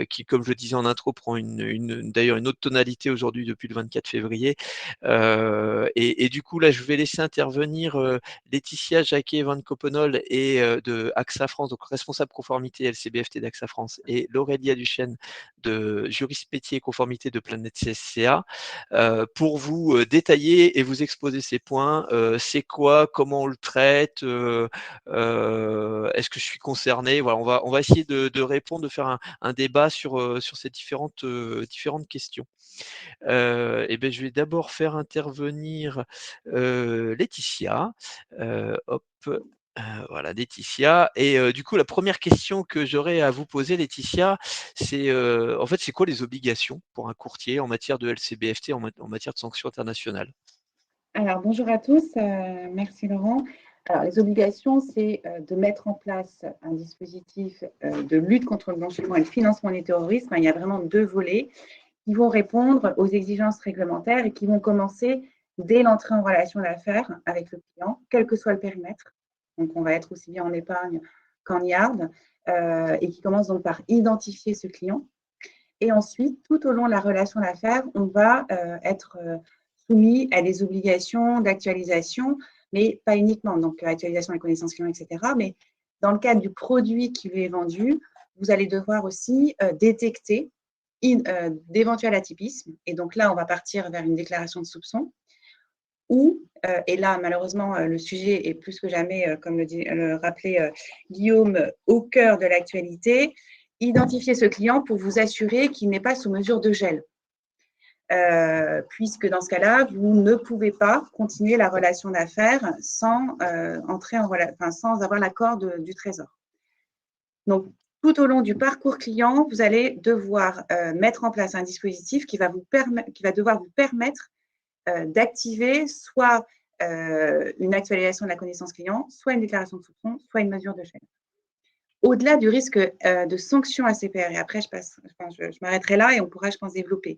qui, comme je le disais en intro, prend d'ailleurs une autre tonalité aujourd'hui depuis le 24 février. Et du coup, là, je vais laisser intervenir Laetitia Jacquet-Van Coppenol et de AXA France, donc responsable conformité LCBFT d'AXA France, et l'Aurélia Duchesne de juriste métier et conformité de Planète CSCA, pour vous détailler et vous exposer ces points. C'est quoi, comment on le traite, est-ce que je suis concerné? Voilà, on va essayer de répondre, de faire un débat sur ces différentes questions. Et ben, je vais d'abord faire intervenir Laetitia. Hop. Voilà, Laetitia. Et du coup, la première question que j'aurais à vous poser, Laetitia, c'est en fait, c'est quoi les obligations pour un courtier en matière de LCBFT, en matière de sanctions internationales? Alors, bonjour à tous. Merci Laurent. Alors, les obligations, c'est de mettre en place un dispositif de lutte contre le blanchiment et le financement du terrorisme. Il y a vraiment deux volets qui vont répondre aux exigences réglementaires et qui vont commencer dès l'entrée en relation d'affaires avec le client, quel que soit le périmètre. Donc, on va être aussi bien en épargne qu'en yard, et qui commence donc par identifier ce client. Et ensuite, tout au long de la relation d'affaires, on va être soumis à des obligations d'actualisation, mais pas uniquement, donc actualisation des connaissances clients, etc. Mais dans le cadre du produit qui lui est vendu, vous allez devoir aussi détecter d'éventuels atypismes. Et donc là, on va partir vers une déclaration de soupçon. Ou, et là, malheureusement, le sujet est plus que jamais, comme le rappelait Guillaume, au cœur de l'actualité, identifier ce client pour vous assurer qu'il n'est pas sous mesure de gel. Puisque dans ce cas-là, vous ne pouvez pas continuer la relation d'affaires sans, sans avoir l'accord du Trésor. Donc, tout au long du parcours client, vous allez devoir mettre en place un dispositif qui va devoir vous permettre d'activer soit une actualisation de la connaissance client, soit une déclaration de soupçon, soit une mesure de gel. Au-delà du risque de sanction ACPR, et après je m'arrêterai là et on pourra, je pense, développer.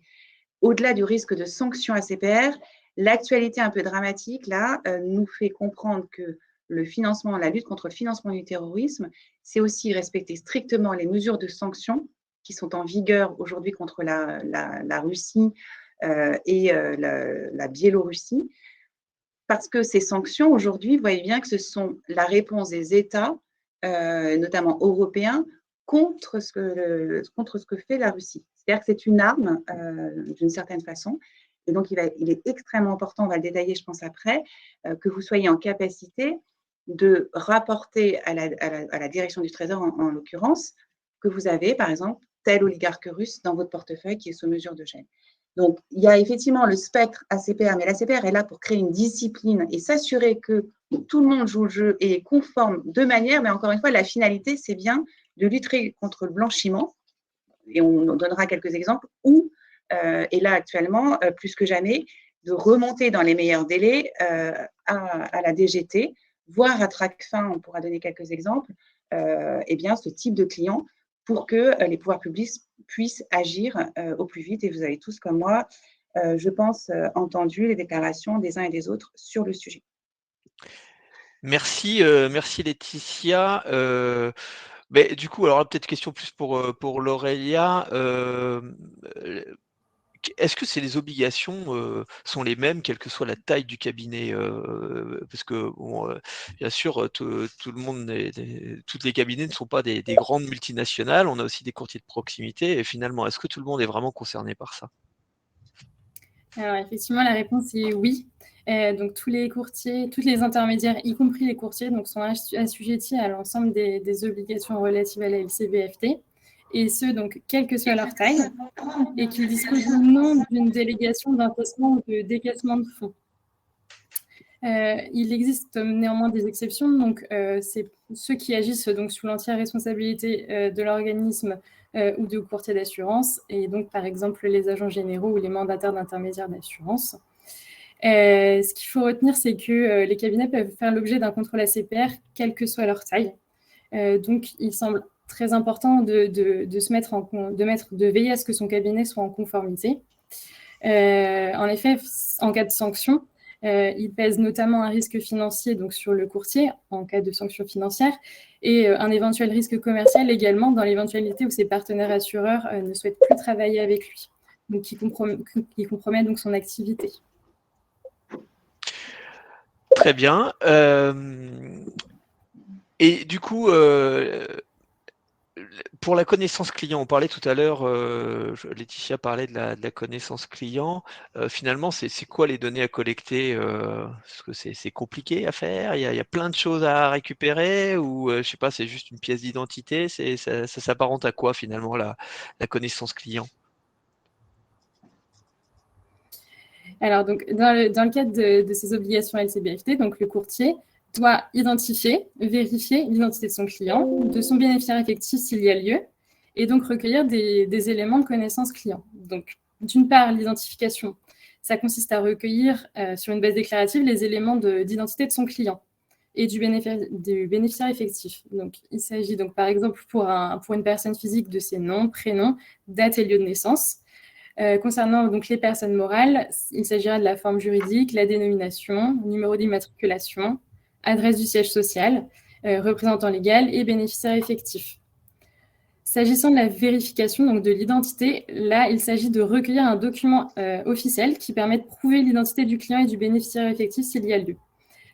Au-delà du risque de sanction ACPR, l'actualité un peu dramatique, là, nous fait comprendre que la lutte contre le financement du terrorisme, c'est aussi respecter strictement les mesures de sanction qui sont en vigueur aujourd'hui contre la Russie et la Biélorussie, parce que ces sanctions, aujourd'hui, vous voyez bien que ce sont la réponse des États, notamment européens, contre ce que fait la Russie. C'est-à-dire que c'est une arme, d'une certaine façon, et donc il est extrêmement important, on va le détailler, je pense, après, que vous soyez en capacité de rapporter à la direction du Trésor, en l'occurrence, que vous avez, par exemple, tel oligarque russe dans votre portefeuille qui est sous mesure de gel. Donc, il y a effectivement le spectre ACPR, mais l'ACPR est là pour créer une discipline et s'assurer que tout le monde joue le jeu et est conforme de manière, mais encore une fois, la finalité, c'est bien de lutter contre le blanchiment, et on donnera quelques exemples, ou, et là actuellement, plus que jamais, de remonter dans les meilleurs délais à la DGT, voire à Tracfin, on pourra donner quelques exemples, et bien ce type de client pour que les pouvoirs publics puissent agir au plus vite. Et vous avez tous, comme moi, je pense, entendu les déclarations des uns et des autres sur le sujet. Merci, merci Laetitia. Mais du coup, alors peut-être question plus pour l'Aurélia. Est-ce que les obligations sont les mêmes, quelle que soit la taille du cabinet? Parce que, bon, bien sûr, tout le monde, toutes les cabinets ne sont pas des grandes multinationales. On a aussi des courtiers de proximité. Et finalement, est-ce que tout le monde est vraiment concerné par ça? Alors, effectivement, la réponse est oui. Donc, tous les courtiers, tous les intermédiaires, y compris les courtiers, donc, sont assujettis à l'ensemble des obligations relatives à la LCBFT. Et ce, donc, quelle que soit leur taille, et qu'ils disposent ou non d'une délégation d'encaissement ou de décaissement de fonds. Il existe néanmoins des exceptions, donc c'est ceux qui agissent donc sous l'entière responsabilité de l'organisme ou de courtier d'assurance, et donc par exemple les agents généraux ou les mandataires d'intermédiaires d'assurance. Ce qu'il faut retenir, c'est que les cabinets peuvent faire l'objet d'un contrôle ACPR, quelle que soit leur taille. Donc, il semble très important de veiller à ce que son cabinet soit en conformité. En effet, en cas de sanction, il pèse notamment un risque financier donc sur le courtier en cas de sanction financière et un éventuel risque commercial également dans l'éventualité où ses partenaires assureurs ne souhaitent plus travailler avec lui, donc qui compromet donc son activité. Très bien. Et du coup, pour la connaissance client, on parlait tout à l'heure, Laetitia parlait de la connaissance client. Finalement, c'est quoi les données à collecter? Parce que c'est compliqué à faire, il y a plein de choses à récupérer ou je sais pas, c'est juste une pièce d'identité, ça s'apparente à quoi finalement la connaissance client? Alors, donc, dans le cadre de ces obligations LCBFT, donc le courtier doit identifier, vérifier l'identité de son client, de son bénéficiaire effectif s'il y a lieu, et donc recueillir des éléments de connaissance client. Donc, d'une part, l'identification, ça consiste à recueillir sur une base déclarative les éléments d'identité de son client et du bénéficiaire effectif. Donc, il s'agit donc, par exemple, pour une personne physique de ses noms, prénoms, date et lieu de naissance. Concernant donc les personnes morales, il s'agira de la forme juridique, la dénomination, numéro d'immatriculation, adresse du siège social, représentant légal et bénéficiaire effectif. S'agissant de la vérification donc de l'identité, là, il s'agit de recueillir un document officiel qui permet de prouver l'identité du client et du bénéficiaire effectif s'il y a lieu.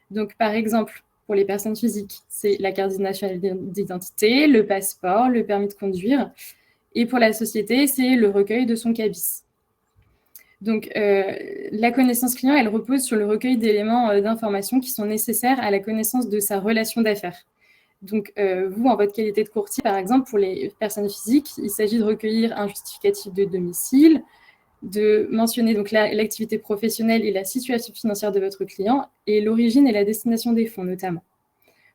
Donc, par exemple, pour les personnes physiques, c'est la carte nationale d'identité, le passeport, le permis de conduire. Et pour la société, c'est le recueil de son CABIS. Donc, la connaissance client, elle repose sur le recueil d'éléments d'information qui sont nécessaires à la connaissance de sa relation d'affaires. Donc, vous, en votre qualité de courtier, par exemple, pour les personnes physiques, il s'agit de recueillir un justificatif de domicile, de mentionner donc l'activité professionnelle et la situation financière de votre client et l'origine et la destination des fonds, notamment.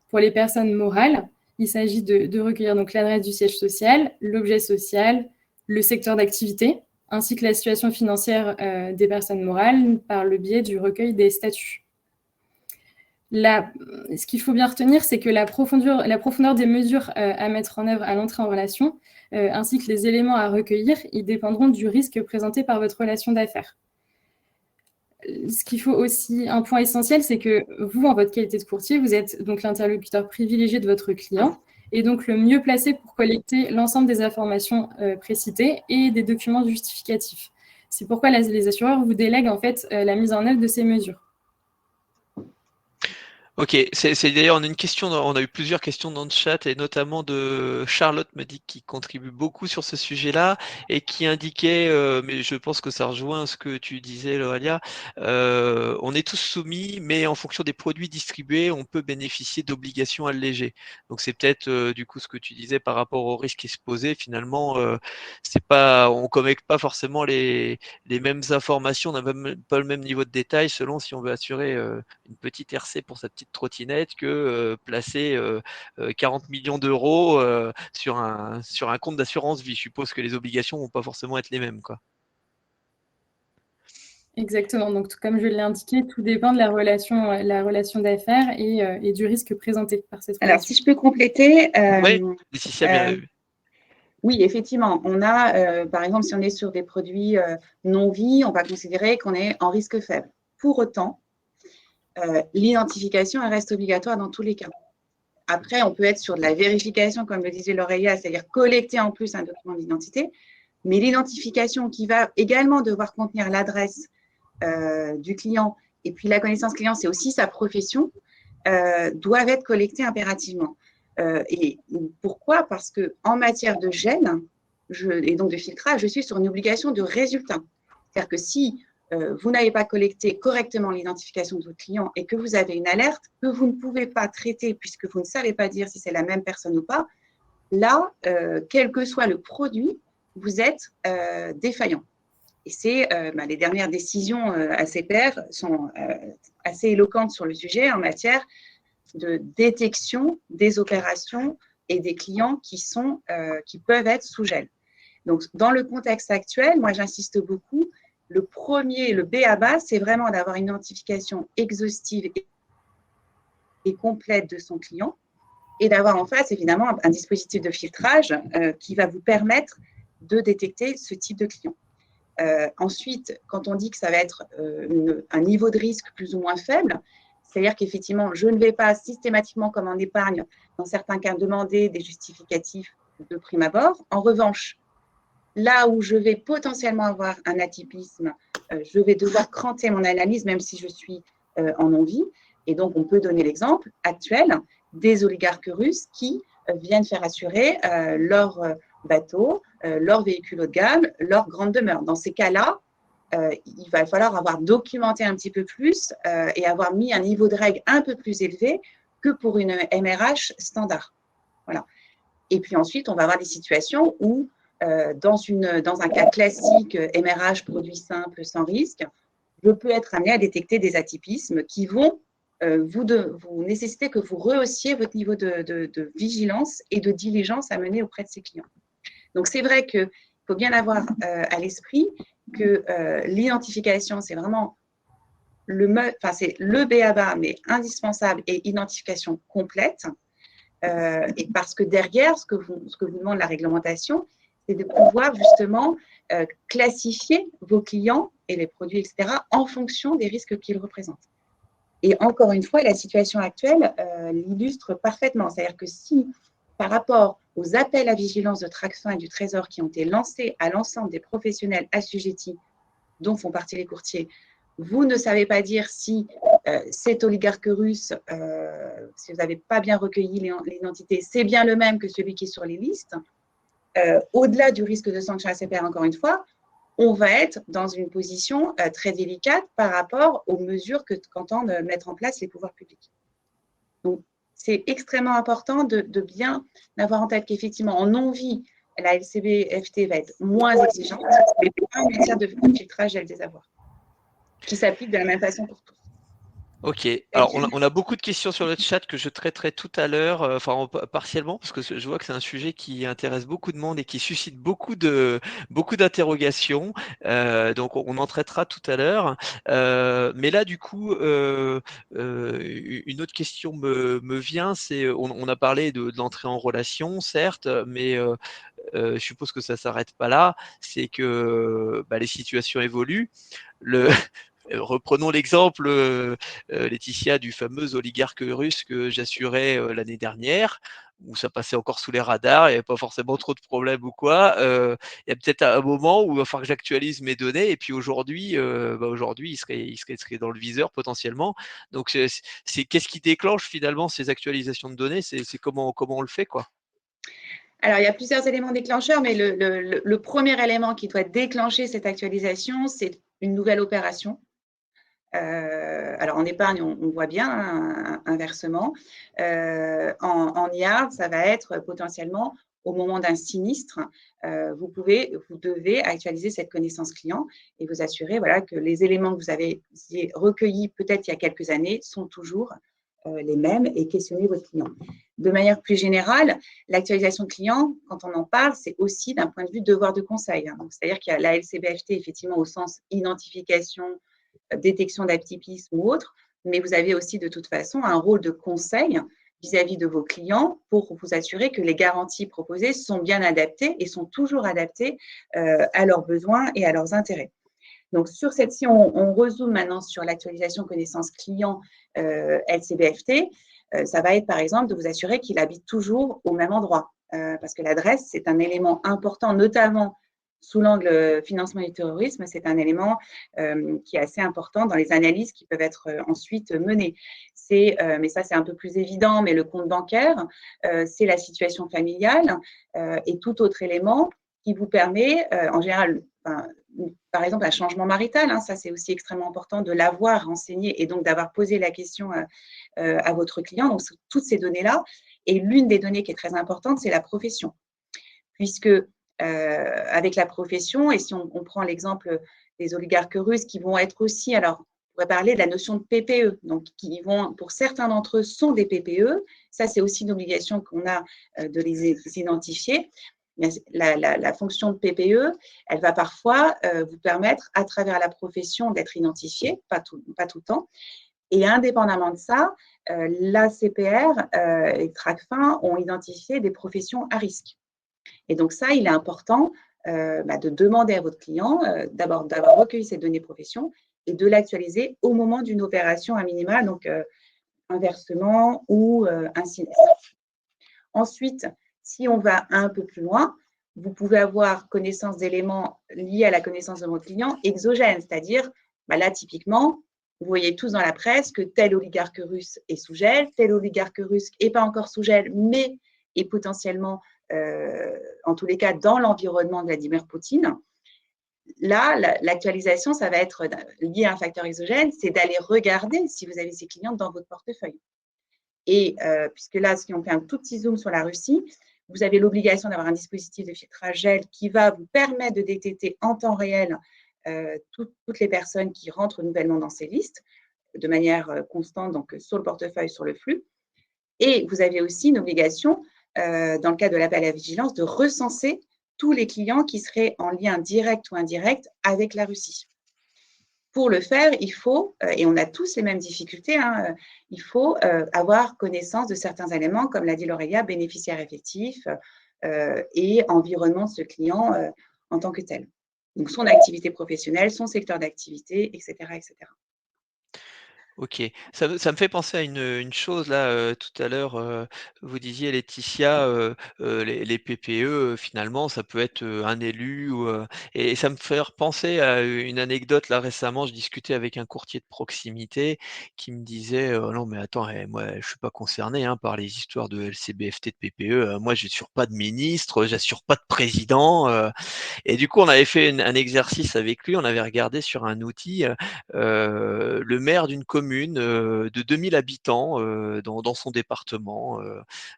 Pour les personnes morales, il s'agit de recueillir donc l'adresse du siège social, l'objet social, le secteur d'activité, ainsi que la situation financière des personnes morales par le biais du recueil des statuts. Ce qu'il faut bien retenir, c'est que la profondeur des mesures à mettre en œuvre à l'entrée en relation, ainsi que les éléments à recueillir, ils dépendront du risque présenté par votre relation d'affaires. Ce qu'il faut aussi, un point essentiel, c'est que vous, en votre qualité de courtier, vous êtes donc l'interlocuteur privilégié de votre client et donc le mieux placé pour collecter l'ensemble des informations précitées et des documents justificatifs. C'est pourquoi les assureurs vous délèguent en fait la mise en œuvre de ces mesures. Ok, c'est d'ailleurs, on a eu plusieurs questions dans le chat et notamment de Charlotte me dit qui contribue beaucoup sur ce sujet-là et qui indiquait, mais je pense que ça rejoint ce que tu disais, Loalia, on est tous soumis, mais en fonction des produits distribués, on peut bénéficier d'obligations allégées. Donc c'est peut-être du coup ce que tu disais par rapport au risque exposé. Finalement, c'est pas, on connecte pas forcément les mêmes informations, on n'a même pas le même niveau de détail selon si on veut assurer une petite RC pour sa petite trottinette que placer 40 millions d'euros sur un compte d'assurance vie. Je suppose que les obligations ne vont pas forcément être les mêmes, quoi. Exactement. Donc, comme je l'ai indiqué, tout dépend de la relation d'affaires et du risque présenté par cette relation. Alors, si je peux compléter. Oui, Laetitia, bien. Oui, effectivement. On a, par exemple, si on est sur des produits non-vie, on va considérer qu'on est en risque faible. Pour autant, l'identification, elle reste obligatoire dans tous les cas. Après, on peut être sur de la vérification, comme le disait Laurelia, c'est-à-dire collecter en plus un document d'identité, mais l'identification qui va également devoir contenir l'adresse du client et puis la connaissance client, c'est aussi sa profession, doivent être collectées impérativement. Et pourquoi? Parce qu'en matière de gel et donc de filtrage, je suis sur une obligation de résultat. C'est-à-dire que si vous n'avez pas collecté correctement l'identification de votre client et que vous avez une alerte que vous ne pouvez pas traiter puisque vous ne savez pas dire si c'est la même personne ou pas, là, quel que soit le produit, vous êtes défaillant. Et c'est les dernières décisions ACPR sont assez éloquentes sur le sujet en matière de détection des opérations et des clients qui peuvent être sous gel. Donc, dans le contexte actuel, moi, j'insiste beaucoup, le premier, le B à bas, c'est vraiment d'avoir une identification exhaustive et complète de son client et d'avoir en face, évidemment, un dispositif de filtrage qui va vous permettre de détecter ce type de client. Ensuite, quand on dit que ça va être un niveau de risque plus ou moins faible, c'est-à-dire qu'effectivement, je ne vais pas systématiquement, comme en épargne, dans certains cas, demander des justificatifs de prime abord. En revanche, là où je vais potentiellement avoir un atypisme, je vais devoir cranter mon analyse, même si je suis en non-vie. Et donc, on peut donner l'exemple actuel des oligarques russes qui viennent faire assurer leur bateau, leur véhicule haut de gamme, leur grande demeure. Dans ces cas-là, il va falloir avoir documenté un petit peu plus et avoir mis un niveau de règle un peu plus élevé que pour une MRH standard. Voilà. Et puis ensuite, on va avoir des situations où, dans un cas classique, MRH, produit simple, sans risque, je peux être amené à détecter des atypismes qui vont vous nécessiter que vous rehautiez votre niveau de vigilance et de diligence à mener auprès de ces clients. Donc, c'est vrai qu'il faut bien avoir à l'esprit que l'identification, c'est vraiment c'est le b.a.-ba, mais indispensable et identification complète. Et parce que derrière, ce que vous demande la réglementation, c'est de pouvoir justement classifier vos clients et les produits, etc., en fonction des risques qu'ils représentent. Et encore une fois, la situation actuelle l'illustre parfaitement. C'est-à-dire que si, par rapport aux appels à vigilance de Tracfin et du Trésor qui ont été lancés à l'ensemble des professionnels assujettis, dont font partie les courtiers, vous ne savez pas dire si cet oligarque russe, si vous n'avez pas bien recueilli l'identité, c'est bien le même que celui qui est sur les listes. Au-delà du risque de sanction ACPR, encore une fois, on va être dans une position très délicate par rapport aux mesures qu'entendent mettre en place les pouvoirs publics. Donc, c'est extrêmement important de bien avoir en tête qu'effectivement, en non-vie, la LCB-FT va être moins exigeante, mais pas en matière de filtrage et le désavouer, qui s'applique de la même façon pour tous. Ok, alors on a beaucoup de questions sur le chat que je traiterai tout à l'heure, partiellement, parce que je vois que c'est un sujet qui intéresse beaucoup de monde et qui suscite beaucoup d'interrogations, donc on en traitera tout à l'heure. Mais là, du coup, une autre question me vient, c'est, on a parlé de l'entrée en relation, certes, mais je suppose que ça ne s'arrête pas là, c'est que les situations évoluent. Reprenons l'exemple, Laetitia, du fameux oligarque russe que j'assurais l'année dernière, où ça passait encore sous les radars, il n'y avait pas forcément trop de problèmes ou quoi. Il y a peut-être un moment où il va falloir que j'actualise mes données, et puis aujourd'hui, il serait dans le viseur potentiellement. Donc, qu'est-ce qui déclenche finalement ces actualisations de données? C'est comment on le fait, quoi. Alors, il y a plusieurs éléments déclencheurs, mais le premier élément qui doit déclencher cette actualisation, c'est une nouvelle opération. Alors, en épargne, on voit bien un versement. En IARD, ça va être potentiellement au moment d'un sinistre. Vous devez actualiser cette connaissance client et vous assurer que les éléments que vous avez recueillis peut-être il y a quelques années sont toujours les mêmes et questionner votre client. De manière plus générale, l'actualisation de client, quand on en parle, c'est aussi d'un point de vue devoir de conseil. C'est-à-dire qu'il y a la LCB-FT, effectivement, au sens identification, détection d'atypisme ou autre, mais vous avez aussi de toute façon un rôle de conseil vis-à-vis de vos clients pour vous assurer que les garanties proposées sont bien adaptées et sont toujours adaptées à leurs besoins et à leurs intérêts. Donc, sur si on rezoome maintenant sur l'actualisation connaissance client LCB-FT, ça va être par exemple de vous assurer qu'il habite toujours au même endroit, parce que l'adresse, c'est un élément important, notamment sous l'angle financement du terrorisme, c'est un élément qui est assez important dans les analyses qui peuvent être ensuite menées. Mais ça, c'est un peu plus évident, mais le compte bancaire, c'est la situation familiale et tout autre élément qui vous permet, en général, par exemple, un changement marital, ça c'est aussi extrêmement important de l'avoir renseigné et donc d'avoir posé la question à votre client. Donc, toutes ces données-là. Et l'une des données qui est très importante, c'est la profession. Puisque avec la profession, et si on prend l'exemple des oligarques russes qui vont être aussi, alors on pourrait parler de la notion de PPE, donc qui vont, pour certains d'entre eux, sont des PPE. Ça, c'est aussi une obligation qu'on a de les identifier. La fonction de PPE, elle va parfois vous permettre, à travers la profession, d'être identifié, pas tout le temps. Et indépendamment de ça, l'ACPR et Tracfin ont identifié des professions à risque. Et donc ça, il est important de demander à votre client d'abord d'avoir recueilli ces données profession et de l'actualiser au moment d'une opération à minima, donc un versement ou un sinistre. Ensuite, si on va un peu plus loin, vous pouvez avoir connaissance d'éléments liés à la connaissance de votre client exogènes, c'est-à-dire, là, typiquement, vous voyez tous dans la presse que tel oligarque russe est sous gel, tel oligarque russe n'est pas encore sous gel, mais est potentiellement, en tous les cas, dans l'environnement de Vladimir Poutine. Là, l'actualisation, ça va être lié à un facteur exogène, c'est d'aller regarder si vous avez ces clients dans votre portefeuille. Et puisque là, si on fait un tout petit zoom sur la Russie, vous avez l'obligation d'avoir un dispositif de filtrage gel qui va vous permettre de détecter en temps réel toutes les personnes qui rentrent nouvellement dans ces listes de manière constante, donc sur le portefeuille, sur le flux. Et vous avez aussi une obligation, dans le cadre de l'appel à vigilance, de recenser tous les clients qui seraient en lien direct ou indirect avec la Russie. Pour le faire, il faut, et on a tous les mêmes difficultés, il faut avoir connaissance de certains éléments, comme l'a dit Laurélia, bénéficiaire effectif et environnement de ce client en tant que tel. Donc, son activité professionnelle, son secteur d'activité, etc., etc. OK. Ça me fait penser à une chose là, tout à l'heure, vous disiez Laetitia, les PPE, finalement ça peut être, un élu ou, et ça me fait repenser à une anecdote là récemment. Je discutais avec un courtier de proximité qui me disait: «Non mais attends, moi je suis pas concerné, hein, par les histoires de LCBFT, de PPE, moi j'assure pas de ministre, j'assure pas de président», et du coup, on avait fait un exercice avec lui. On avait regardé sur un outil le maire d'une commune de 2000 habitants dans son département.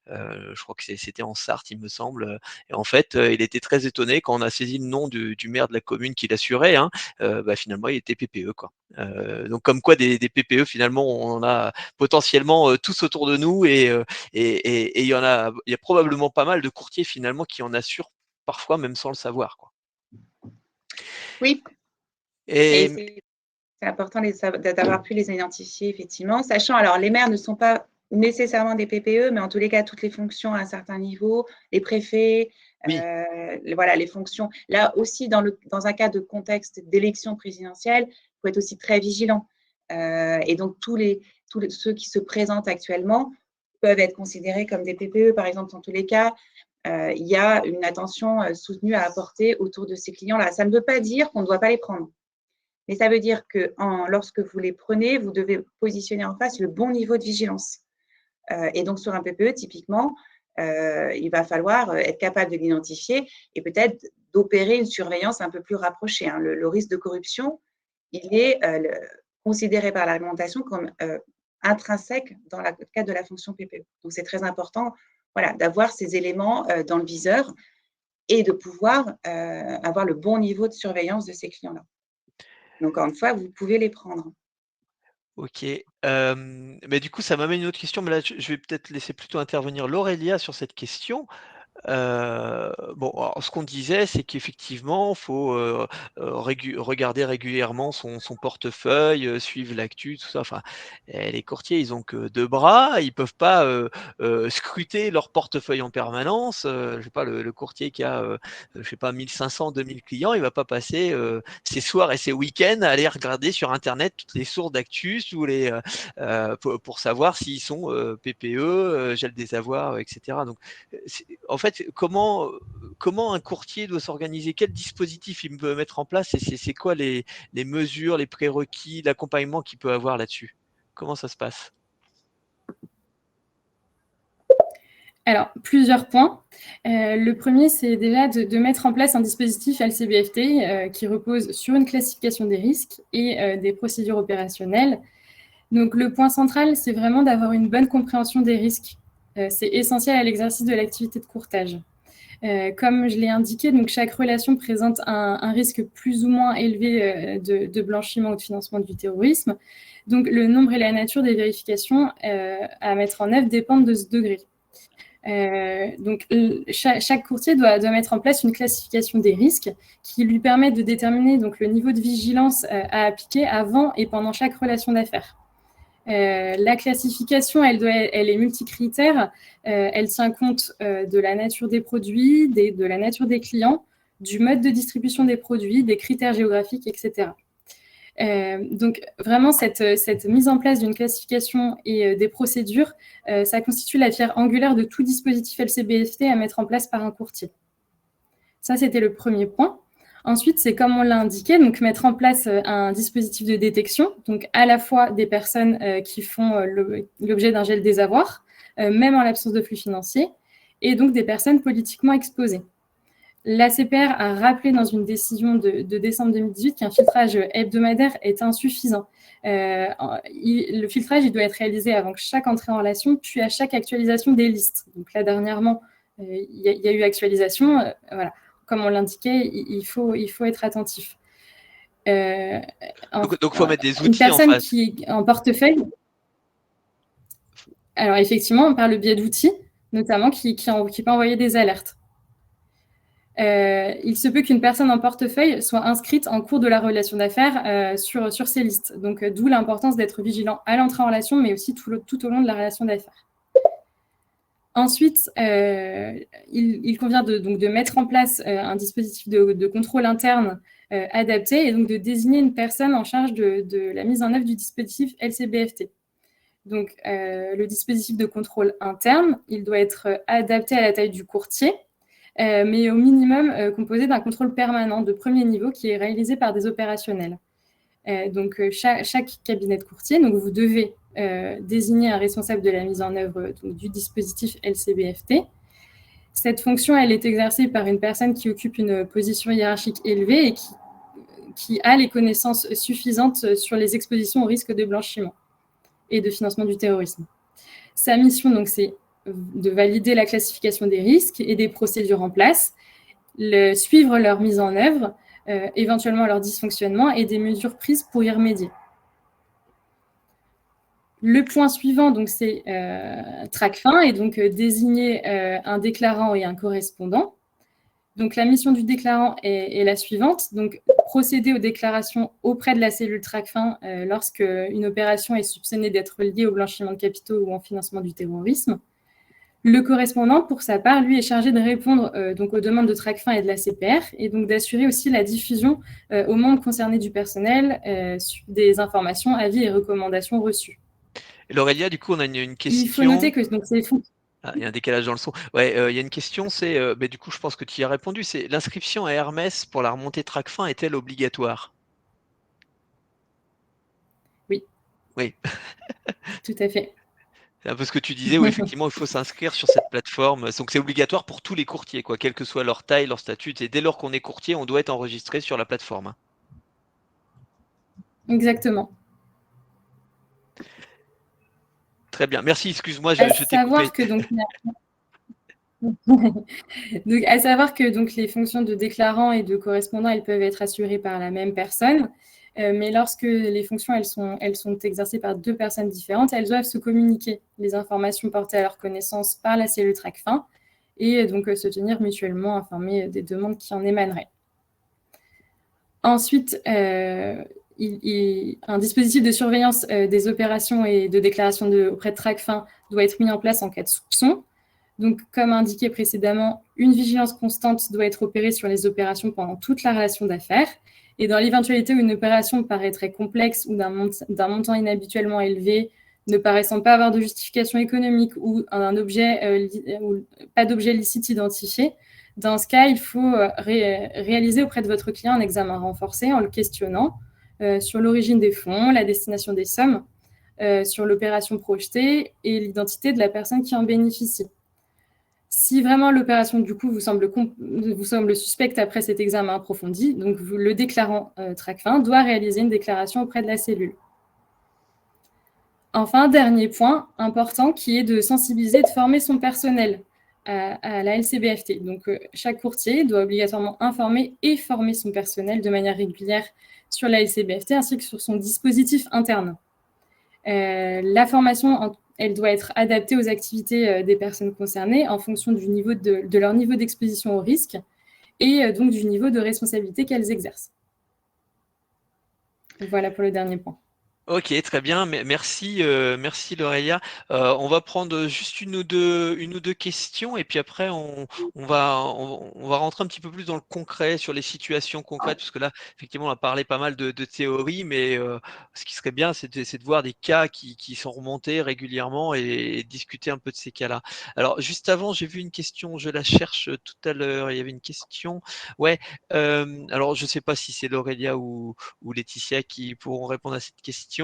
Je crois que c'était en Sarthe, il me semble. Et en fait, il était très étonné quand on a saisi le nom du maire de la commune qu'il assurait. Hein, finalement, il était PPE, quoi. Donc, comme quoi des PPE, finalement, on en a potentiellement tous autour de nous et il y a probablement pas mal de courtiers finalement qui en assurent parfois même sans le savoir, quoi. Oui, Et et c'est important d'avoir pu les identifier, effectivement. Sachant, alors, les maires ne sont pas nécessairement des PPE, mais en tous les cas, toutes les fonctions à un certain niveau, les préfets, oui, voilà, les fonctions. Là aussi, dans un cas de contexte d'élection présidentielle, il faut être aussi très vigilant. Et donc, ceux qui se présentent actuellement peuvent être considérés comme des PPE. Par exemple, dans tous les cas, il y a une attention soutenue à apporter autour de ces clients-là. Ça ne veut pas dire qu'on ne doit pas les prendre. Mais ça veut dire que lorsque vous les prenez, vous devez positionner en face le bon niveau de vigilance. Et donc, sur un PPE, typiquement, il va falloir être capable de l'identifier et peut-être d'opérer une surveillance un peu plus rapprochée. Hein. Le risque de corruption, il est considéré par la réglementation comme intrinsèque dans le cadre de la fonction PPE. Donc, c'est très important, voilà, d'avoir ces éléments dans le viseur et de pouvoir avoir le bon niveau de surveillance de ces clients-là. Donc, encore une fois, vous pouvez les prendre. OK. Mais du coup, ça m'amène une autre question, mais là, je vais peut-être laisser plutôt intervenir Laurelia sur cette question. Bon, alors ce qu'on disait, c'est qu'effectivement, faut, regarder régulièrement son portefeuille, suivre l'actu, tout ça. Enfin, les courtiers, ils ont que 2 bras, ils peuvent pas, scruter leur portefeuille en permanence. Je sais pas, le courtier qui a, je sais pas 1 500-2 000 clients, il va pas passer, ses soirs et ses week-ends à aller regarder sur internet toutes les sources d'actu, tous les, pour savoir s'ils sont, PPE, gel des avoirs, et cetera. Donc, en fait, comment un courtier doit s'organiser? Quel dispositif il peut mettre en place? Et c'est quoi les mesures, les prérequis, l'accompagnement qu'il peut avoir là-dessus? Comment ça se passe? Alors, plusieurs points. Le premier, c'est déjà de mettre en place un dispositif LCBFT qui repose sur une classification des risques et des procédures opérationnelles. Donc, le point central, c'est vraiment d'avoir une bonne compréhension des risques. C'est essentiel à l'exercice de l'activité de courtage. Comme je l'ai indiqué, donc chaque relation présente un risque plus ou moins élevé de blanchiment ou de financement du terrorisme. Donc, le nombre et la nature des vérifications à mettre en œuvre dépendent de ce degré. Donc, chaque courtier doit mettre en place une classification des risques qui lui permet de déterminer donc, le niveau de vigilance à appliquer avant et pendant chaque relation d'affaires. La classification, elle est multicritère. Elle tient compte de la nature des produits, de la nature des clients, du mode de distribution des produits, des critères géographiques, etc. Donc, vraiment, cette mise en place d'une classification et des procédures, ça constitue la pierre angulaire de tout dispositif LCBFT à mettre en place par un courtier. Ça, c'était le premier point. Ensuite, c'est comme on l'a indiqué, donc mettre en place un dispositif de détection, donc à la fois des personnes qui font l'objet d'un gel des avoirs, même en l'absence de flux financiers, et donc des personnes politiquement exposées. L'ACPR a rappelé dans une décision de décembre 2018 qu'un filtrage hebdomadaire est insuffisant. Le filtrage il doit être réalisé avant chaque entrée en relation, puis à chaque actualisation des listes. Donc là, dernièrement, il y a eu actualisation. Voilà. Comme on l'indiquait, il faut être attentif. Donc, il faut mettre des outils une personne en face. qui est en portefeuille, alors effectivement, par le biais d'outils, notamment qui peut envoyer des alertes. Il se peut qu'une personne en portefeuille soit inscrite en cours de la relation d'affaires sur ces listes. Donc, d'où l'importance d'être vigilant à l'entrée en relation, mais aussi tout au long de la relation d'affaires. Ensuite, il convient de mettre en place un dispositif de contrôle interne adapté et donc de désigner une personne en charge de la mise en œuvre du dispositif LCBFT. Donc, le dispositif de contrôle interne, il doit être adapté à la taille du courtier, mais au minimum composé d'un contrôle permanent de premier niveau qui est réalisé par des opérationnels. Donc, chaque cabinet de courtier, donc vous devez désigner un responsable de la mise en œuvre du dispositif LCBFT. Cette fonction, elle est exercée par une personne qui occupe une position hiérarchique élevée et qui a les connaissances suffisantes sur les expositions au risque de blanchiment et de financement du terrorisme. Sa mission, donc, c'est de valider la classification des risques et des procédures en place, suivre leur mise en œuvre, éventuellement leur dysfonctionnement et des mesures prises pour y remédier. Le point suivant, donc, c'est TRACFIN et donc désigner un déclarant et un correspondant. Donc, la mission du déclarant est la suivante. Donc, procéder aux déclarations auprès de la cellule TRACFIN lorsque une opération est soupçonnée d'être liée au blanchiment de capitaux ou au financement du terrorisme. Le correspondant, pour sa part, lui, est chargé de répondre donc aux demandes de TRACFIN et de la CPR et donc d'assurer aussi la diffusion aux membres concernés du personnel des informations, avis et recommandations reçues. Et Laurelia, du coup, on a une question. Il faut noter que donc, c'est Ah, il y a un décalage dans le son. Ouais, il y a une question, c'est, du coup, je pense que tu y as répondu, c'est l'inscription à Hermès pour la remontée TRACFIN est-elle obligatoire? Oui. Oui. Tout à fait. C'est un peu ce que tu disais, où effectivement, il faut s'inscrire sur cette plateforme. Donc, c'est obligatoire pour tous les courtiers, quoi, quelle que soit leur taille, leur statut. Et dès lors qu'on est courtier, on doit être enregistré sur la plateforme. Exactement. Très bien. Merci, excuse-moi, je t'ai coupé. Donc, à savoir que donc, les fonctions de déclarant et de correspondant, elles peuvent être assurées par la même personne. Mais lorsque les fonctions elles sont exercées par deux personnes différentes, elles doivent se communiquer les informations portées à leur connaissance par la cellule TRACFIN et donc se tenir mutuellement informées des demandes qui en émaneraient. Ensuite, un dispositif de surveillance des opérations et de déclaration auprès de TRACFIN doit être mis en place en cas de soupçon. Donc, comme indiqué précédemment, une vigilance constante doit être opérée sur les opérations pendant toute la relation d'affaires. Et dans l'éventualité où une opération paraîtrait complexe ou d'un montant inhabituellement élevé, ne paraissant pas avoir de justification économique ou pas d'objet licite identifié, dans ce cas, il faut réaliser auprès de votre client un examen renforcé en le questionnant sur l'origine des fonds, la destination des sommes, sur l'opération projetée et l'identité de la personne qui en bénéficie. Si vraiment l'opération, du coup, vous semble suspecte après cet examen approfondi, donc le déclarant TRACFIN doit réaliser une déclaration auprès de la cellule. Enfin, dernier point important qui est de sensibiliser et de former son personnel à la LCBFT. Donc, chaque courtier doit obligatoirement informer et former son personnel de manière régulière sur la LCBFT ainsi que sur son dispositif interne. La formation elle doit être adaptée aux activités des personnes concernées en fonction du niveau de leur niveau d'exposition au risque et donc du niveau de responsabilité qu'elles exercent. Voilà pour le dernier point. Ok, très bien. Merci, merci Laurelia. On va prendre juste une ou deux questions et puis après on va rentrer un petit peu plus dans le concret sur les situations concrètes parce que là effectivement on a parlé pas mal de théorie, mais ce qui serait bien c'est de voir des cas qui sont remontés régulièrement et discuter un peu de ces cas-là. Alors juste avant j'ai vu une question, je la cherche tout à l'heure. Il y avait une question. Ouais. Alors je sais pas si c'est Laurelia ou Laetitia qui pourront répondre à cette question.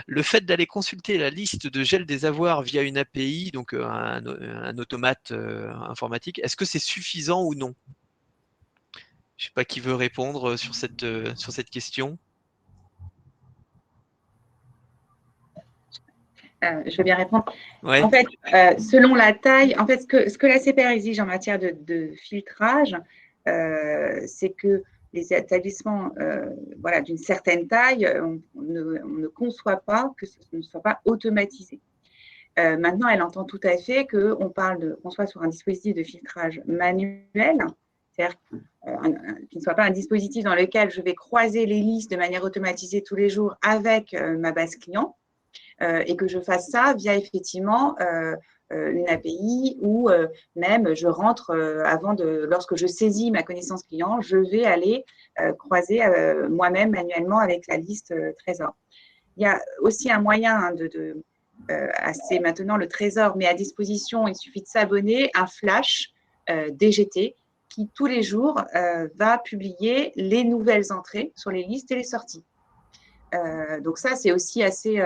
Le fait d'aller consulter la liste de gel des avoirs via une API, donc un automate informatique, est-ce que c'est suffisant ou non? Je ne sais pas qui veut répondre sur cette question. Je vais bien répondre. Ouais. En fait, selon la taille, en fait, ce que la CPR exige en matière de filtrage, c'est que les établissements voilà, d'une certaine taille, on ne conçoit pas que ce ne soit pas automatisé. Maintenant, elle entend tout à fait qu'on soit sur un dispositif de filtrage manuel, c'est-à-dire qu'il ne soit pas un dispositif dans lequel je vais croiser les listes de manière automatisée tous les jours avec ma base client, et que je fasse ça via effectivement une API ou même je rentre lorsque je saisis ma connaissance client, je vais aller croiser moi-même manuellement avec la liste Trésor. Il y a aussi un moyen c'est maintenant le Trésor met à disposition, il suffit de s'abonner, un flash DGT qui tous les jours va publier les nouvelles entrées sur les listes et les sorties. Donc ça, c'est aussi assez…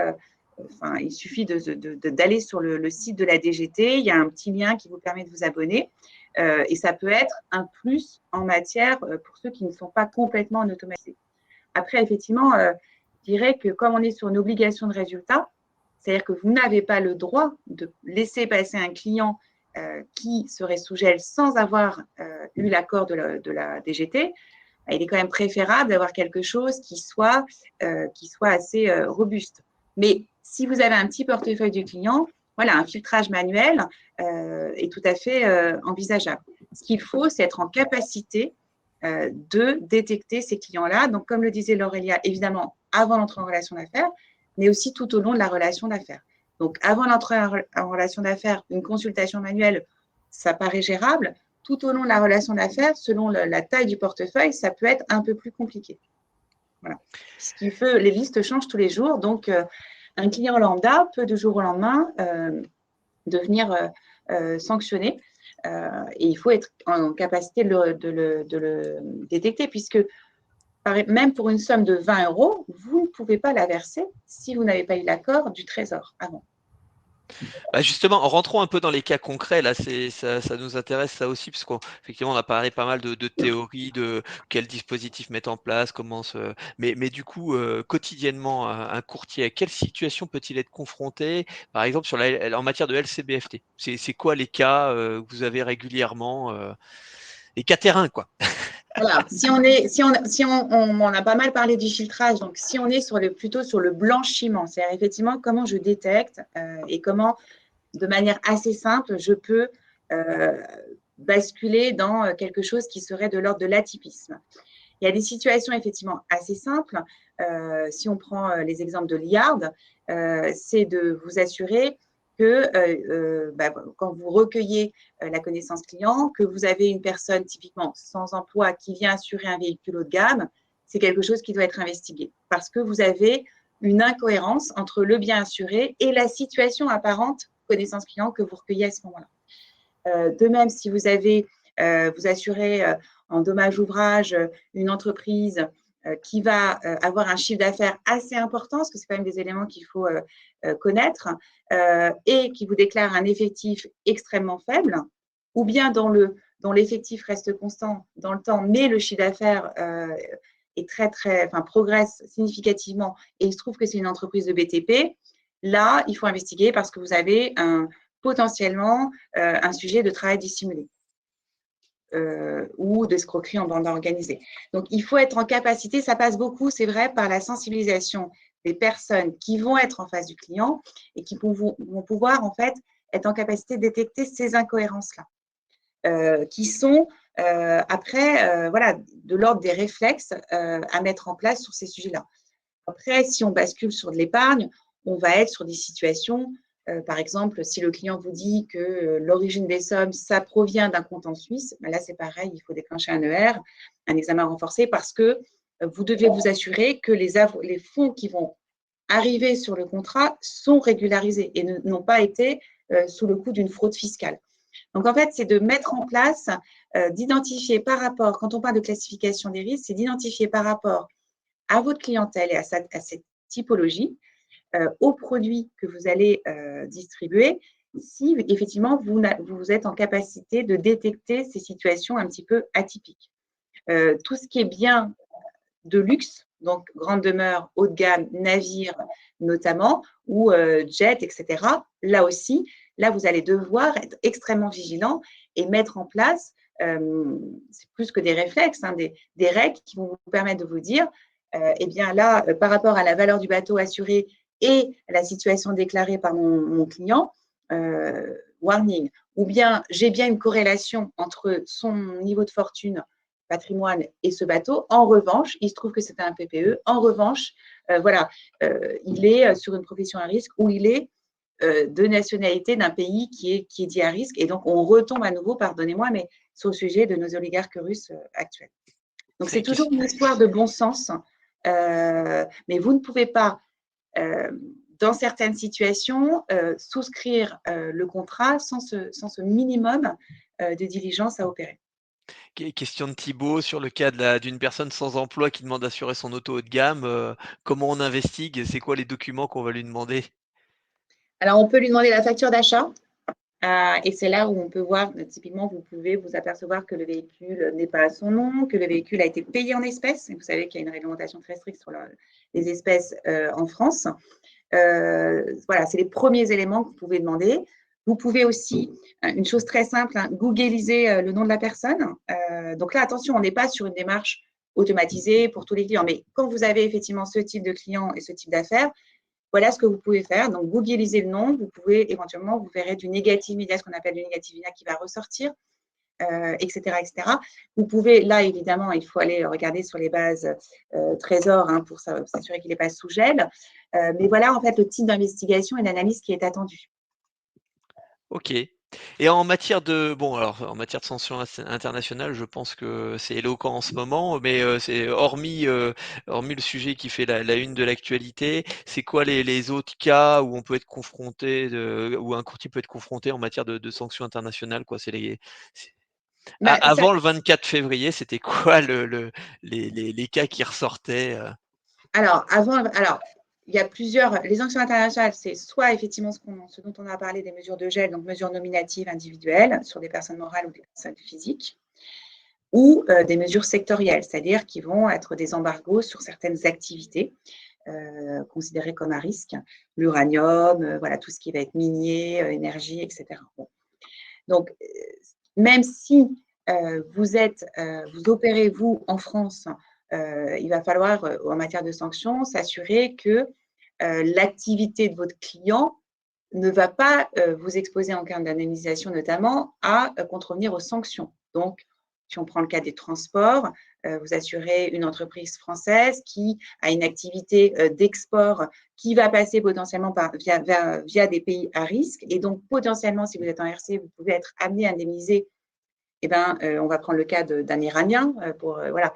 il suffit d'aller sur le site de la DGT, il y a un petit lien qui vous permet de vous abonner et ça peut être un plus en matière pour ceux qui ne sont pas complètement en automatisé. Après, effectivement, je dirais que comme on est sur une obligation de résultat, c'est-à-dire que vous n'avez pas le droit de laisser passer un client qui serait sous gel sans avoir eu l'accord de la DGT, il est quand même préférable d'avoir quelque chose qui soit assez robuste. Mais si vous avez un petit portefeuille du client, voilà, un filtrage manuel est tout à fait envisageable. Ce qu'il faut, c'est être en capacité de détecter ces clients-là. Donc, comme le disait Laurelia, évidemment, avant l'entrée en relation d'affaires, mais aussi tout au long de la relation d'affaires. Donc, avant l'entrée en relation d'affaires, une consultation manuelle, ça paraît gérable. Tout au long de la relation d'affaires, selon la taille du portefeuille, ça peut être un peu plus compliqué. Voilà. Les listes changent tous les jours. Donc, un client lambda peut, du jour au lendemain, devenir sanctionné. Et il faut être en capacité de le détecter, puisque même pour une somme de 20 €, vous ne pouvez pas la verser si vous n'avez pas eu l'accord du Trésor avant. Bah justement, rentrons un peu dans les cas concrets. Là, ça nous intéresse ça aussi, parce qu'effectivement, on a parlé pas mal de théories, de quel dispositif mettre en place, mais du coup, quotidiennement, un courtier, à quelle situation peut-il être confronté, par exemple, en matière de LCBFT? C'est quoi les cas que vous avez régulièrement, les cas terrain, quoi? Voilà, on a pas mal parlé du filtrage, donc si on est plutôt sur le blanchiment, c'est-à-dire effectivement comment je détecte et comment, de manière assez simple, je peux basculer dans quelque chose qui serait de l'ordre de l'atypisme. Il y a des situations effectivement assez simples. Si on prend les exemples de Liard, c'est de vous assurer que quand vous recueillez la connaissance client, que vous avez une personne typiquement sans emploi qui vient assurer un véhicule haut de gamme, c'est quelque chose qui doit être investigué parce que vous avez une incohérence entre le bien assuré et la situation apparente connaissance client que vous recueillez à ce moment-là. De même, si vous assurez en dommage ouvrage une entreprise qui va avoir un chiffre d'affaires assez important, parce que c'est quand même des éléments qu'il faut connaître, et qui vous déclare un effectif extrêmement faible, ou bien dont l'effectif reste constant dans le temps, mais le chiffre d'affaires progresse significativement, et il se trouve que c'est une entreprise de BTP, là, il faut investiguer parce que vous avez potentiellement un sujet de travail dissimulé. Ou d'escroquerie en bande organisée. Donc, il faut être en capacité, ça passe beaucoup, c'est vrai, par la sensibilisation des personnes qui vont être en face du client et qui vont pouvoir en fait être en capacité de détecter ces incohérences-là, qui sont après voilà, de l'ordre des réflexes à mettre en place sur ces sujets-là. Après, si on bascule sur de l'épargne, on va être sur des situations, par exemple, si le client vous dit que l'origine des sommes, ça provient d'un compte en Suisse, ben là, c'est pareil, il faut déclencher un ER, un examen renforcé, parce que vous devez vous assurer que les fonds qui vont arriver sur le contrat sont régularisés et n'ont pas été sous le coup d'une fraude fiscale. Donc, en fait, c'est de mettre en place, d'identifier par rapport, quand on parle de classification des risques, c'est d'identifier par rapport à votre clientèle et à cette typologie, aux produits que vous allez distribuer, si effectivement vous êtes en capacité de détecter ces situations un petit peu atypiques. Tout ce qui est bien de luxe, donc grande demeure, haut de gamme, navire notamment, ou jet, etc. Là aussi, là, vous allez devoir être extrêmement vigilant et mettre en place, c'est plus que des réflexes, hein, des règles qui vont vous permettre de vous dire, eh bien là, par rapport à la valeur du bateau assuré et la situation déclarée par mon client, warning, ou bien j'ai bien une corrélation entre son niveau de fortune, patrimoine et ce bateau. En revanche, il se trouve que c'est un PPE. En revanche, voilà, il est sur une profession à risque ou il est de nationalité d'un pays qui est dit à risque. Et donc, on retombe à nouveau, pardonnez-moi, mais sur le sujet de nos oligarques russes actuels. Donc, c'est toujours une histoire de bon sens, mais vous ne pouvez pas, dans certaines situations, souscrire le contrat sans ce minimum de diligence à opérer. Question de Thibaut sur le cas d'une personne sans emploi qui demande d'assurer son auto haut de gamme, comment on investigue? C'est quoi les documents qu'on va lui demander? Alors, on peut lui demander la facture d'achat. Et c'est là où on peut voir, typiquement, vous pouvez vous apercevoir que le véhicule n'est pas à son nom, que le véhicule a été payé en espèces. Et vous savez qu'il y a une réglementation très stricte sur les espèces en France. Voilà, c'est les premiers éléments que vous pouvez demander. Vous pouvez aussi, une chose très simple, hein, googliser le nom de la personne. Donc là, attention, on n'est pas sur une démarche automatisée pour tous les clients. Mais quand vous avez effectivement ce type de client et ce type d'affaires, voilà ce que vous pouvez faire. Donc, googlisez le nom. Vous pouvez éventuellement, vous verrez du négatif média, ce qu'on appelle du négatif média qui va ressortir, etc., etc. Vous pouvez, là, évidemment, il faut aller regarder sur les bases Trésor hein, pour s'assurer qu'il n'est pas sous gel. Mais voilà, en fait, le type d'investigation et d'analyse qui est attendu. OK. Et en matière de en matière de sanctions internationales, je pense que c'est éloquent en ce moment, mais c'est hormis le sujet qui fait la une de l'actualité, c'est quoi les autres cas où on peut être confronté où un courtier peut être confronté en matière de sanctions internationales, quoi? C'est avant le 24 février, c'était quoi les cas qui ressortaient? Alors, il y a plusieurs. Les sanctions internationales, c'est soit effectivement ce dont on a parlé des mesures de gel, donc mesures nominatives individuelles sur des personnes morales ou des personnes physiques, ou des mesures sectorielles, c'est-à-dire qui vont être des embargos sur certaines activités considérées comme à risque, l'uranium, voilà, tout ce qui va être minier, énergie, etc. Bon. Donc, même si vous opérez, vous, en France, il va falloir, en matière de sanctions, s'assurer que l'activité de votre client ne va pas vous exposer en cas d'indemnisation, notamment, à contrevenir aux sanctions. Donc, si on prend le cas des transports, vous assurez une entreprise française qui a une activité d'export qui va passer potentiellement via des pays à risque. Et donc, potentiellement, si vous êtes en RC, vous pouvez être amené à indemniser. Eh ben, on va prendre le cas d'un Iranien. Voilà.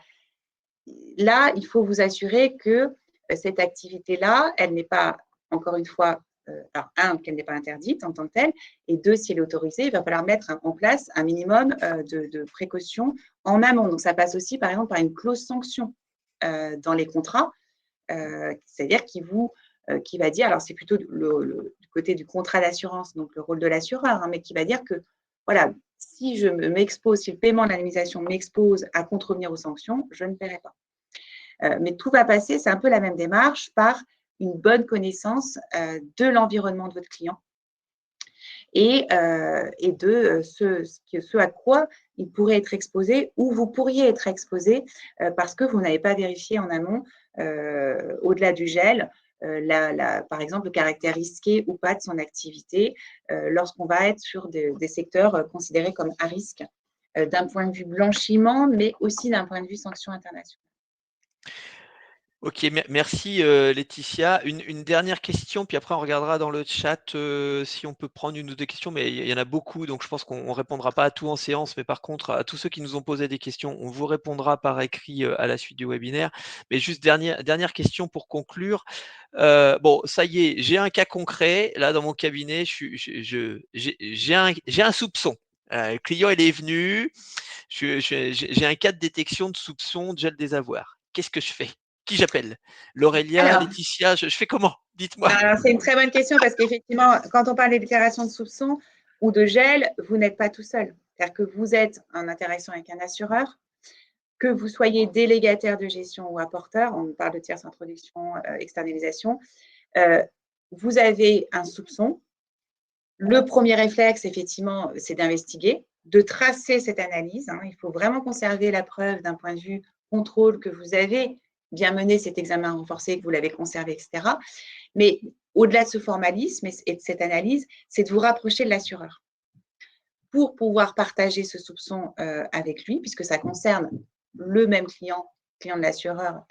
Là, il faut vous assurer que cette activité-là, elle n'est pas, encore une fois, alors, un, qu'elle n'est pas interdite en tant que telle, et deux, si elle est autorisée, il va falloir mettre en place un minimum de précautions en amont. Donc, ça passe aussi, par exemple, par une clause sanction dans les contrats, c'est-à-dire qui va dire, alors c'est plutôt du côté du contrat d'assurance, donc le rôle de l'assureur, hein, mais qui va dire que, voilà, si je m'expose, si le paiement de l'indemnisation m'expose à contrevenir aux sanctions, je ne paierai pas. Mais tout va passer, c'est un peu la même démarche, par une bonne connaissance de l'environnement de votre client et de ce à quoi il pourrait être exposé ou vous pourriez être exposé parce que vous n'avez pas vérifié en amont, au-delà du gel, par exemple, le caractère risqué ou pas de son activité lorsqu'on va être sur des secteurs considérés comme à risque d'un point de vue blanchiment, mais aussi d'un point de vue sanctions internationales. Ok, merci Laetitia. Une dernière question, puis après on regardera dans le chat si on peut prendre une ou deux questions, mais il y en a beaucoup, donc je pense qu'on ne répondra pas à tout en séance, mais par contre, à tous ceux qui nous ont posé des questions, on vous répondra par écrit à la suite du webinaire. Mais juste dernière question pour conclure. Bon, ça y est, j'ai un cas concret. Là, dans mon cabinet, j'ai un soupçon. Le client, il est venu. J'ai un cas de détection de soupçon de gel des avoirs. Qu'est-ce que je fais? Qui j'appelle? Laurelia, Alors, Laetitia, je fais comment? Dites-moi. alors, c'est une très bonne question parce qu'effectivement, quand on parle des déclarations de soupçon ou de gel, vous n'êtes pas tout seul. C'est-à-dire que vous êtes en interaction avec un assureur, que vous soyez délégataire de gestion ou apporteur, on parle de tierce introduction, externalisation, vous avez un soupçon. Le premier réflexe, effectivement, c'est d'investiguer, de tracer cette analyse. Il faut vraiment conserver la preuve d'un point de vue contrôle que vous avez bien mené cet examen renforcé, que vous l'avez conservé, etc. Mais au-delà de ce formalisme et de cette analyse, c'est de vous rapprocher de l'assureur pour pouvoir partager ce soupçon avec lui, puisque ça concerne le même client de l'assureur,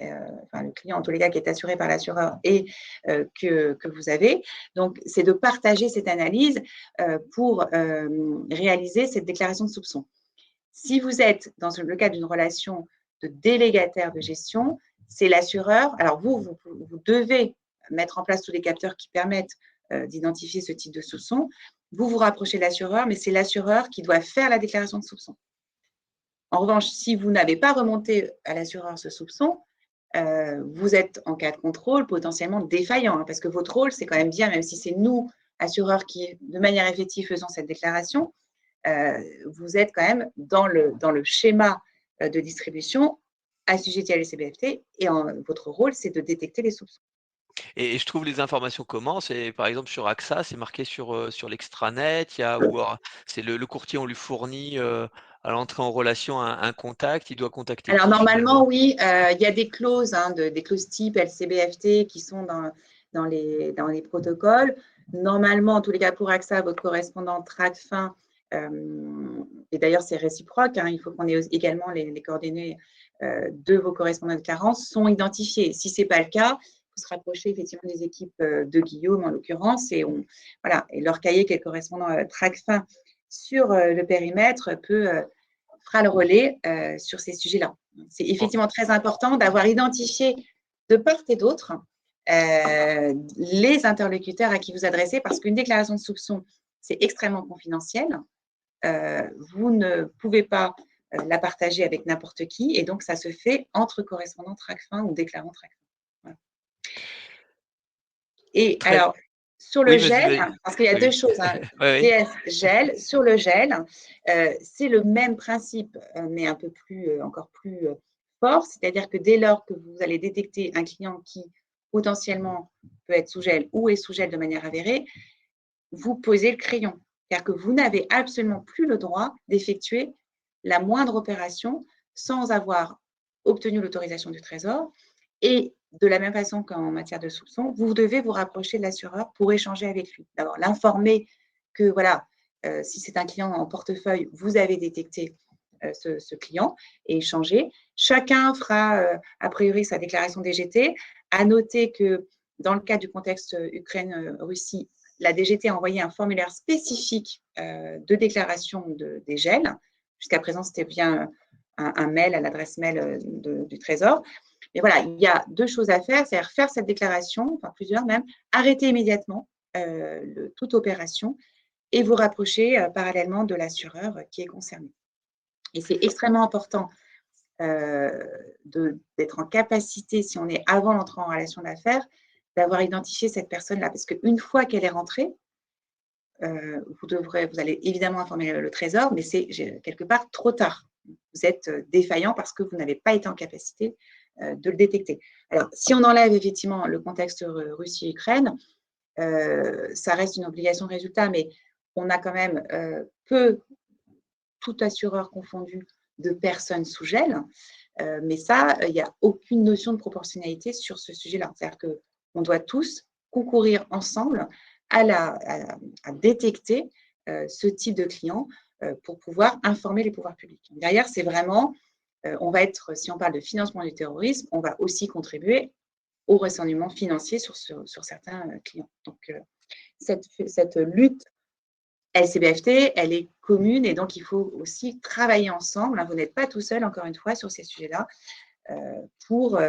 enfin le client en tous les cas qui est assuré par l'assureur et que vous avez. Donc, c'est de partager cette analyse pour réaliser cette déclaration de soupçon. Si vous êtes dans le cadre d'une relation de délégataire de gestion, c'est l'assureur. Alors, vous devez mettre en place tous les capteurs qui permettent d'identifier ce type de soupçon. Vous vous rapprochez de l'assureur, mais c'est l'assureur qui doit faire la déclaration de soupçon. En revanche, si vous n'avez pas remonté à l'assureur ce soupçon, vous êtes en cas de contrôle potentiellement défaillant, parce que votre rôle, c'est quand même bien, même si c'est nous, assureurs, qui, de manière effective, faisons cette déclaration, vous êtes quand même dans le schéma de distribution assujetti à l'LCBFT, et votre rôle, c'est de détecter les soupçons. Et je trouve les informations comment? C'est par exemple sur AXA, c'est marqué sur l'extranet, c'est le courtier, on lui fournit à l'entrée en relation un contact, il doit contacter Alors, qui normalement, finalement? oui, il y a des clauses, des clauses type LCBFT qui sont dans les protocoles. Normalement, en tous les cas, pour AXA, votre correspondant TRACFIN, et d'ailleurs, c'est réciproque, il faut qu'on ait également les coordonnées de vos correspondants de carence sont identifiés. Si ce n'est pas le cas, il faut se rapprocher effectivement des équipes de Guillaume, en l'occurrence, et leur cahier qui est le correspondant TRACFIN sur le périmètre fera le relais sur ces sujets-là. C'est effectivement très important d'avoir identifié de part et d'autre les interlocuteurs à qui vous adressez, parce qu'une déclaration de soupçon, c'est extrêmement confidentiel. Vous ne pouvez pas la partager avec n'importe qui, et donc ça se fait entre correspondants TRACFIN ou déclarants TRACFIN. Voilà. Et alors, sur le gel, parce qu'il y a deux choses, DS gel, sur le gel, c'est le même principe, mais un peu plus, encore plus fort, c'est-à-dire que dès lors que vous allez détecter un client qui potentiellement peut être sous gel ou est sous gel de manière avérée, vous posez le crayon. C'est-à-dire que vous n'avez absolument plus le droit d'effectuer la moindre opération sans avoir obtenu l'autorisation du Trésor. Et de la même façon qu'en matière de soupçon, vous devez vous rapprocher de l'assureur pour échanger avec lui. D'abord, l'informer que, voilà, si c'est un client en portefeuille, vous avez détecté ce client et échanger. Chacun fera, a priori, sa déclaration DGT. À noter que dans le cas du contexte Ukraine-Russie, la DGT a envoyé un formulaire spécifique de déclaration des gels. Jusqu'à présent, c'était bien un mail à l'adresse mail du Trésor. Mais voilà, il y a deux choses à faire, c'est-à-dire faire cette déclaration, enfin plusieurs même, arrêter immédiatement toute opération et vous rapprocher parallèlement de l'assureur qui est concerné. Et c'est extrêmement important d'être en capacité, si on est avant l'entrée en relation d'affaires, d'avoir identifié cette personne-là. Parce qu'une fois qu'elle est rentrée, vous allez évidemment informer le Trésor, mais c'est quelque part trop tard. Vous êtes défaillant parce que vous n'avez pas été en capacité de le détecter. Alors, si on enlève effectivement le contexte Russie-Ukraine, ça reste une obligation de résultat, mais on a quand même tout assureur confondu, de personnes sous gel. Mais ça, il n'y a aucune notion de proportionnalité sur ce sujet-là. C'est-à-dire que on doit tous concourir ensemble à détecter ce type de clients pour pouvoir informer les pouvoirs publics. Derrière, c'est vraiment, on va être, si on parle de financement du terrorisme, on va aussi contribuer au renseignement financier sur certains clients. Donc, cette lutte LCBFT, elle est commune et donc il faut aussi travailler ensemble. Vous n'êtes pas tout seul, encore une fois, sur ces sujets-là pour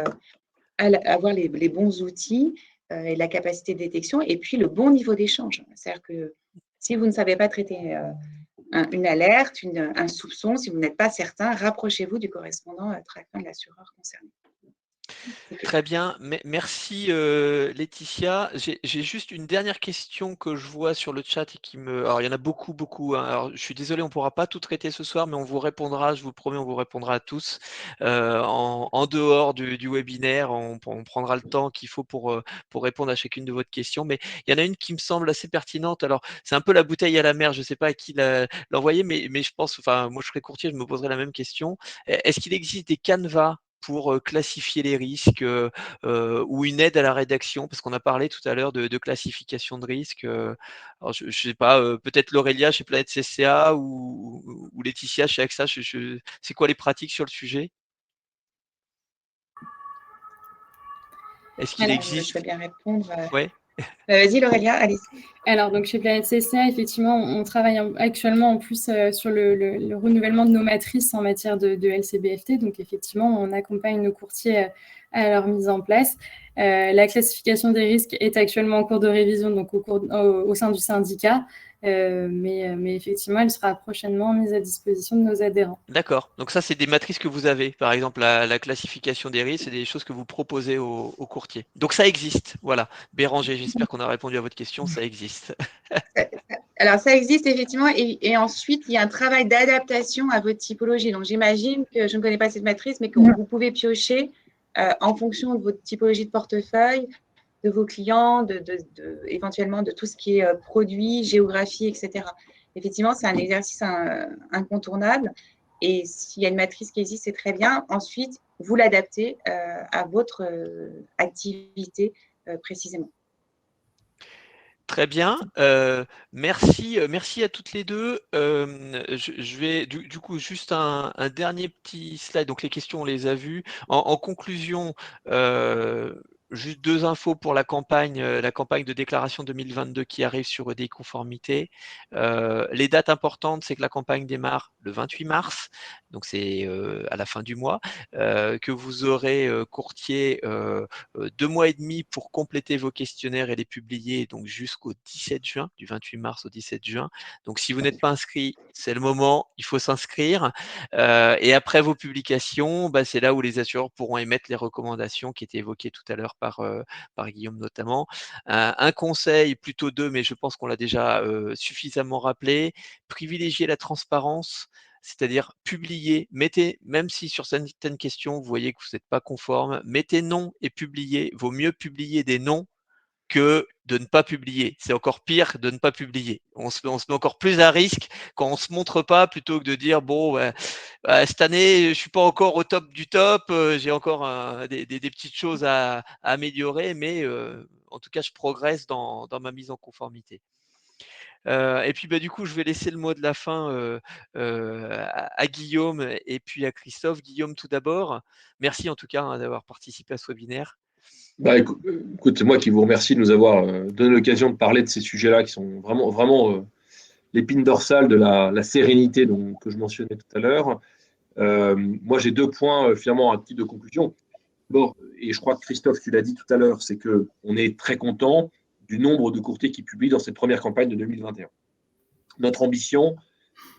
avoir les bons outils et la capacité de détection et puis le bon niveau d'échange. C'est-à-dire que si vous ne savez pas traiter une alerte, un soupçon, si vous n'êtes pas certain, rapprochez-vous du correspondant traquant de l'assureur concerné. Très bien, merci Laetitia. J'ai juste une dernière question que je vois sur le chat et qui me... Alors il y en a beaucoup. Hein. Alors, je suis désolé, on ne pourra pas tout traiter ce soir, mais on vous répondra, je vous promets, on vous répondra à tous. En dehors du webinaire, on prendra le temps qu'il faut pour répondre à chacune de votre question. Mais il y en a une qui me semble assez pertinente. Alors c'est un peu la bouteille à la mer, je ne sais pas à qui l'envoyer, mais je pense, enfin moi je serais courtier, je me poserais la même question. Est-ce qu'il existe des canevas pour classifier les risques ou une aide à la rédaction, parce qu'on a parlé tout à l'heure de classification de risques. Alors je ne sais pas, peut-être Laurelia chez Planète CCA ou Laetitia chez AXA, c'est quoi les pratiques sur le sujet? Est-ce qu'il existe? Je vais bien répondre. Ouais. Vas-y Laurelia, allez. Alors, donc chez Planète CCA, effectivement, on travaille actuellement en plus sur le renouvellement de nos matrices en matière de LCBFT. Donc, effectivement, on accompagne nos courtiers à leur mise en place. La classification des risques est actuellement en cours de révision, donc au sein du syndicat. Mais effectivement, elle sera prochainement mise à disposition de nos adhérents. D'accord. Donc ça, c'est des matrices que vous avez. Par exemple, la classification des risques, c'est des choses que vous proposez aux courtiers. Donc ça existe. Voilà. Béranger, j'espère qu'on a répondu à votre question. Ça existe. Alors, ça existe effectivement. Et ensuite, il y a un travail d'adaptation à votre typologie. Donc, j'imagine que je ne connais pas cette matrice, mais que vous pouvez piocher en fonction de votre typologie de portefeuille, de vos clients, éventuellement de tout ce qui est produit, géographie, etc. Effectivement, c'est un exercice incontournable. Et s'il y a une matrice qui existe, c'est très bien. Ensuite, vous l'adaptez à votre activité précisément. Très bien, merci à toutes les deux. Je vais du coup juste un dernier petit slide. Donc les questions, on les a vues. En conclusion, juste 2 infos pour la campagne de déclaration 2022 qui arrive sur EDI Conformité. Les dates importantes, c'est que la campagne démarre le 28 mars, donc c'est à la fin du mois, que vous aurez courtier 2 mois et demi pour compléter vos questionnaires et les publier, donc jusqu'au 17 juin, du 28 mars au 17 juin. Donc si vous n'êtes pas inscrit, c'est le moment, il faut s'inscrire. Et après vos publications, c'est là où les assureurs pourront émettre les recommandations qui étaient évoquées tout à l'heure par Guillaume notamment. Un conseil, plutôt 2, mais je pense qu'on l'a déjà suffisamment rappelé, privilégier la transparence. C'est-à-dire publier, mettez, même si sur certaines questions, vous voyez que vous n'êtes pas conforme, mettez non et publiez. Vaut mieux publier des noms que de ne pas publier. C'est encore pire de ne pas publier. On se met encore plus à risque quand on ne se montre pas plutôt que de dire bon, cette année, je ne suis pas encore au top du top, j'ai encore des petites choses à améliorer, mais en tout cas, je progresse dans ma mise en conformité. Et puis du coup, je vais laisser le mot de la fin à Guillaume et puis à Christophe. Guillaume tout d'abord. Merci en tout cas d'avoir participé à ce webinaire. Écoute, c'est moi qui vous remercie de nous avoir donné l'occasion de parler de ces sujets-là qui sont vraiment l'épine dorsale de la sérénité que je mentionnais tout à l'heure. Moi, j'ai 2 points finalement à titre de conclusion. Bon, et je crois que Christophe, tu l'as dit tout à l'heure, c'est qu'on est très content du nombre de courtiers qui publient dans cette première campagne de 2021. Notre ambition,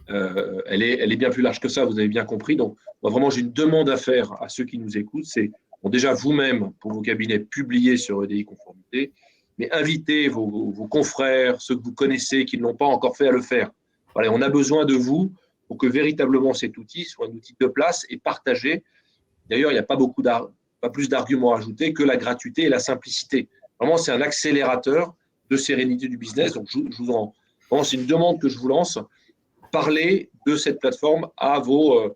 elle est bien plus large que ça, vous avez bien compris. Donc, moi, vraiment, j'ai une demande à faire à ceux qui nous écoutent, c'est déjà vous-même, pour vos cabinets, publier sur EDI Conformité, mais invitez vos confrères, ceux que vous connaissez, qui ne l'ont pas encore fait, à le faire. Voilà, on a besoin de vous pour que véritablement cet outil soit un outil de place et partagé. D'ailleurs, il n'y a pas plus d'arguments à ajouter que la gratuité et la simplicité. Vraiment, c'est un accélérateur de sérénité du business. Donc, vraiment, c'est une demande que je vous lance. Parlez de cette plateforme à vos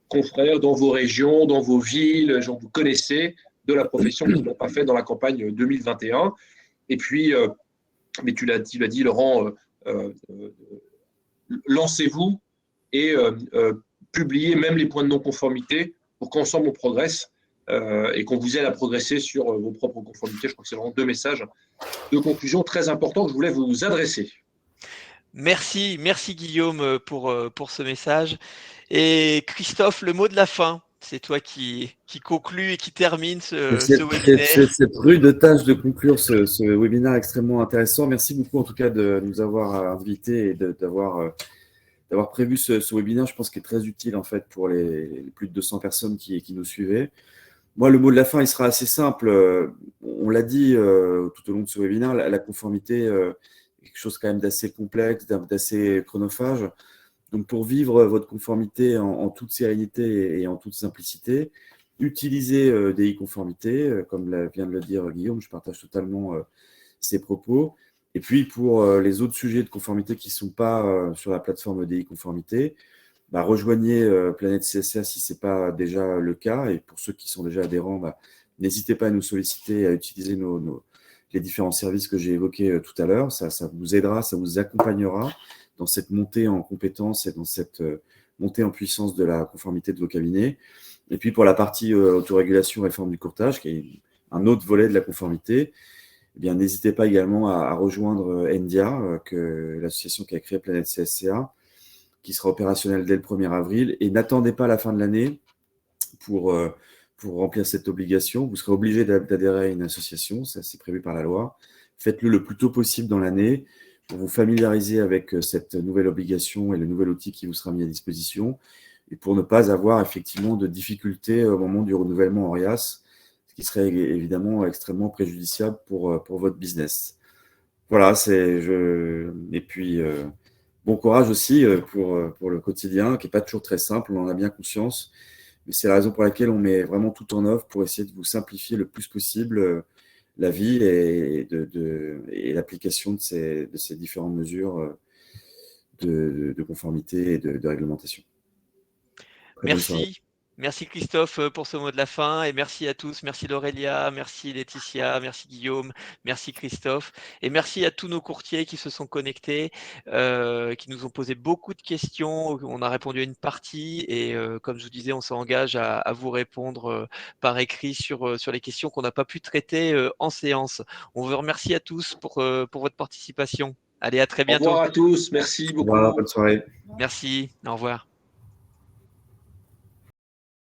confrères dans vos régions, dans vos villes, gens que vous connaissez, de la profession qui ne l'ont pas fait dans la campagne 2021. Et puis, mais tu l'as dit, Laurent, lancez-vous et publiez même les points de non-conformité pour qu'ensemble on progresse et qu'on vous aide à progresser sur vos propres conformités. Je crois que c'est vraiment 2 messages de conclusion très importants que je voulais vous adresser. Merci Guillaume pour ce message. Et Christophe, le mot de la fin, c'est toi qui conclut et qui termine ce webinaire. Cette rude tâche de conclure ce webinaire extrêmement intéressant. Merci beaucoup en tout cas de nous avoir invités et d'avoir prévu ce webinaire. Je pense qu'il est très utile en fait pour les plus de 200 personnes qui nous suivaient. Moi, le mot de la fin, il sera assez simple. On l'a dit tout au long de ce webinaire, la conformité est quelque chose quand même d'assez complexe, d'assez chronophage. Donc, pour vivre votre conformité en toute sérénité et en toute simplicité, utilisez des e-conformités, comme vient de le dire Guillaume, je partage totalement ses propos. Et puis, pour les autres sujets de conformité qui ne sont pas sur la plateforme des e-conformités, rejoignez Planète CSA si ce n'est pas déjà le cas. Et pour ceux qui sont déjà adhérents, n'hésitez pas à nous solliciter, à utiliser les différents services que j'ai évoqués tout à l'heure. Ça vous aidera, ça vous accompagnera dans cette montée en compétences et dans cette montée en puissance de la conformité de vos cabinets. Et puis pour la partie autorégulation, réforme du courtage, qui est un autre volet de la conformité, eh bien, n'hésitez pas également à rejoindre NDIA, l'association qui a créé Planète CSCA, qui sera opérationnelle dès le 1er avril. Et n'attendez pas la fin de l'année pour remplir cette obligation. Vous serez obligé d'adhérer à une association, ça c'est prévu par la loi. Faites-le le plus tôt possible dans l'année pour vous familiariser avec cette nouvelle obligation et le nouvel outil qui vous sera mis à disposition et pour ne pas avoir effectivement de difficultés au moment du renouvellement ORIAS, ce qui serait évidemment extrêmement préjudiciable pour votre business. Voilà, et puis bon courage aussi pour le quotidien, qui n'est pas toujours très simple, on en a bien conscience, mais c'est la raison pour laquelle on met vraiment tout en œuvre pour essayer de vous simplifier le plus possible la vie et l'application de ces différentes mesures de conformité et de réglementation. Merci Christophe pour ce mot de la fin et merci à tous. Merci Laurelia, merci Laetitia, merci Guillaume, merci Christophe et merci à tous nos courtiers qui se sont connectés, qui nous ont posé beaucoup de questions. On a répondu à une partie et comme je vous disais, on s'engage à vous répondre par écrit sur les questions qu'on n'a pas pu traiter en séance. On vous remercie à tous pour votre participation. Allez, à très bientôt. Au revoir à tous, merci beaucoup. Au revoir, bonne soirée. Merci, au revoir.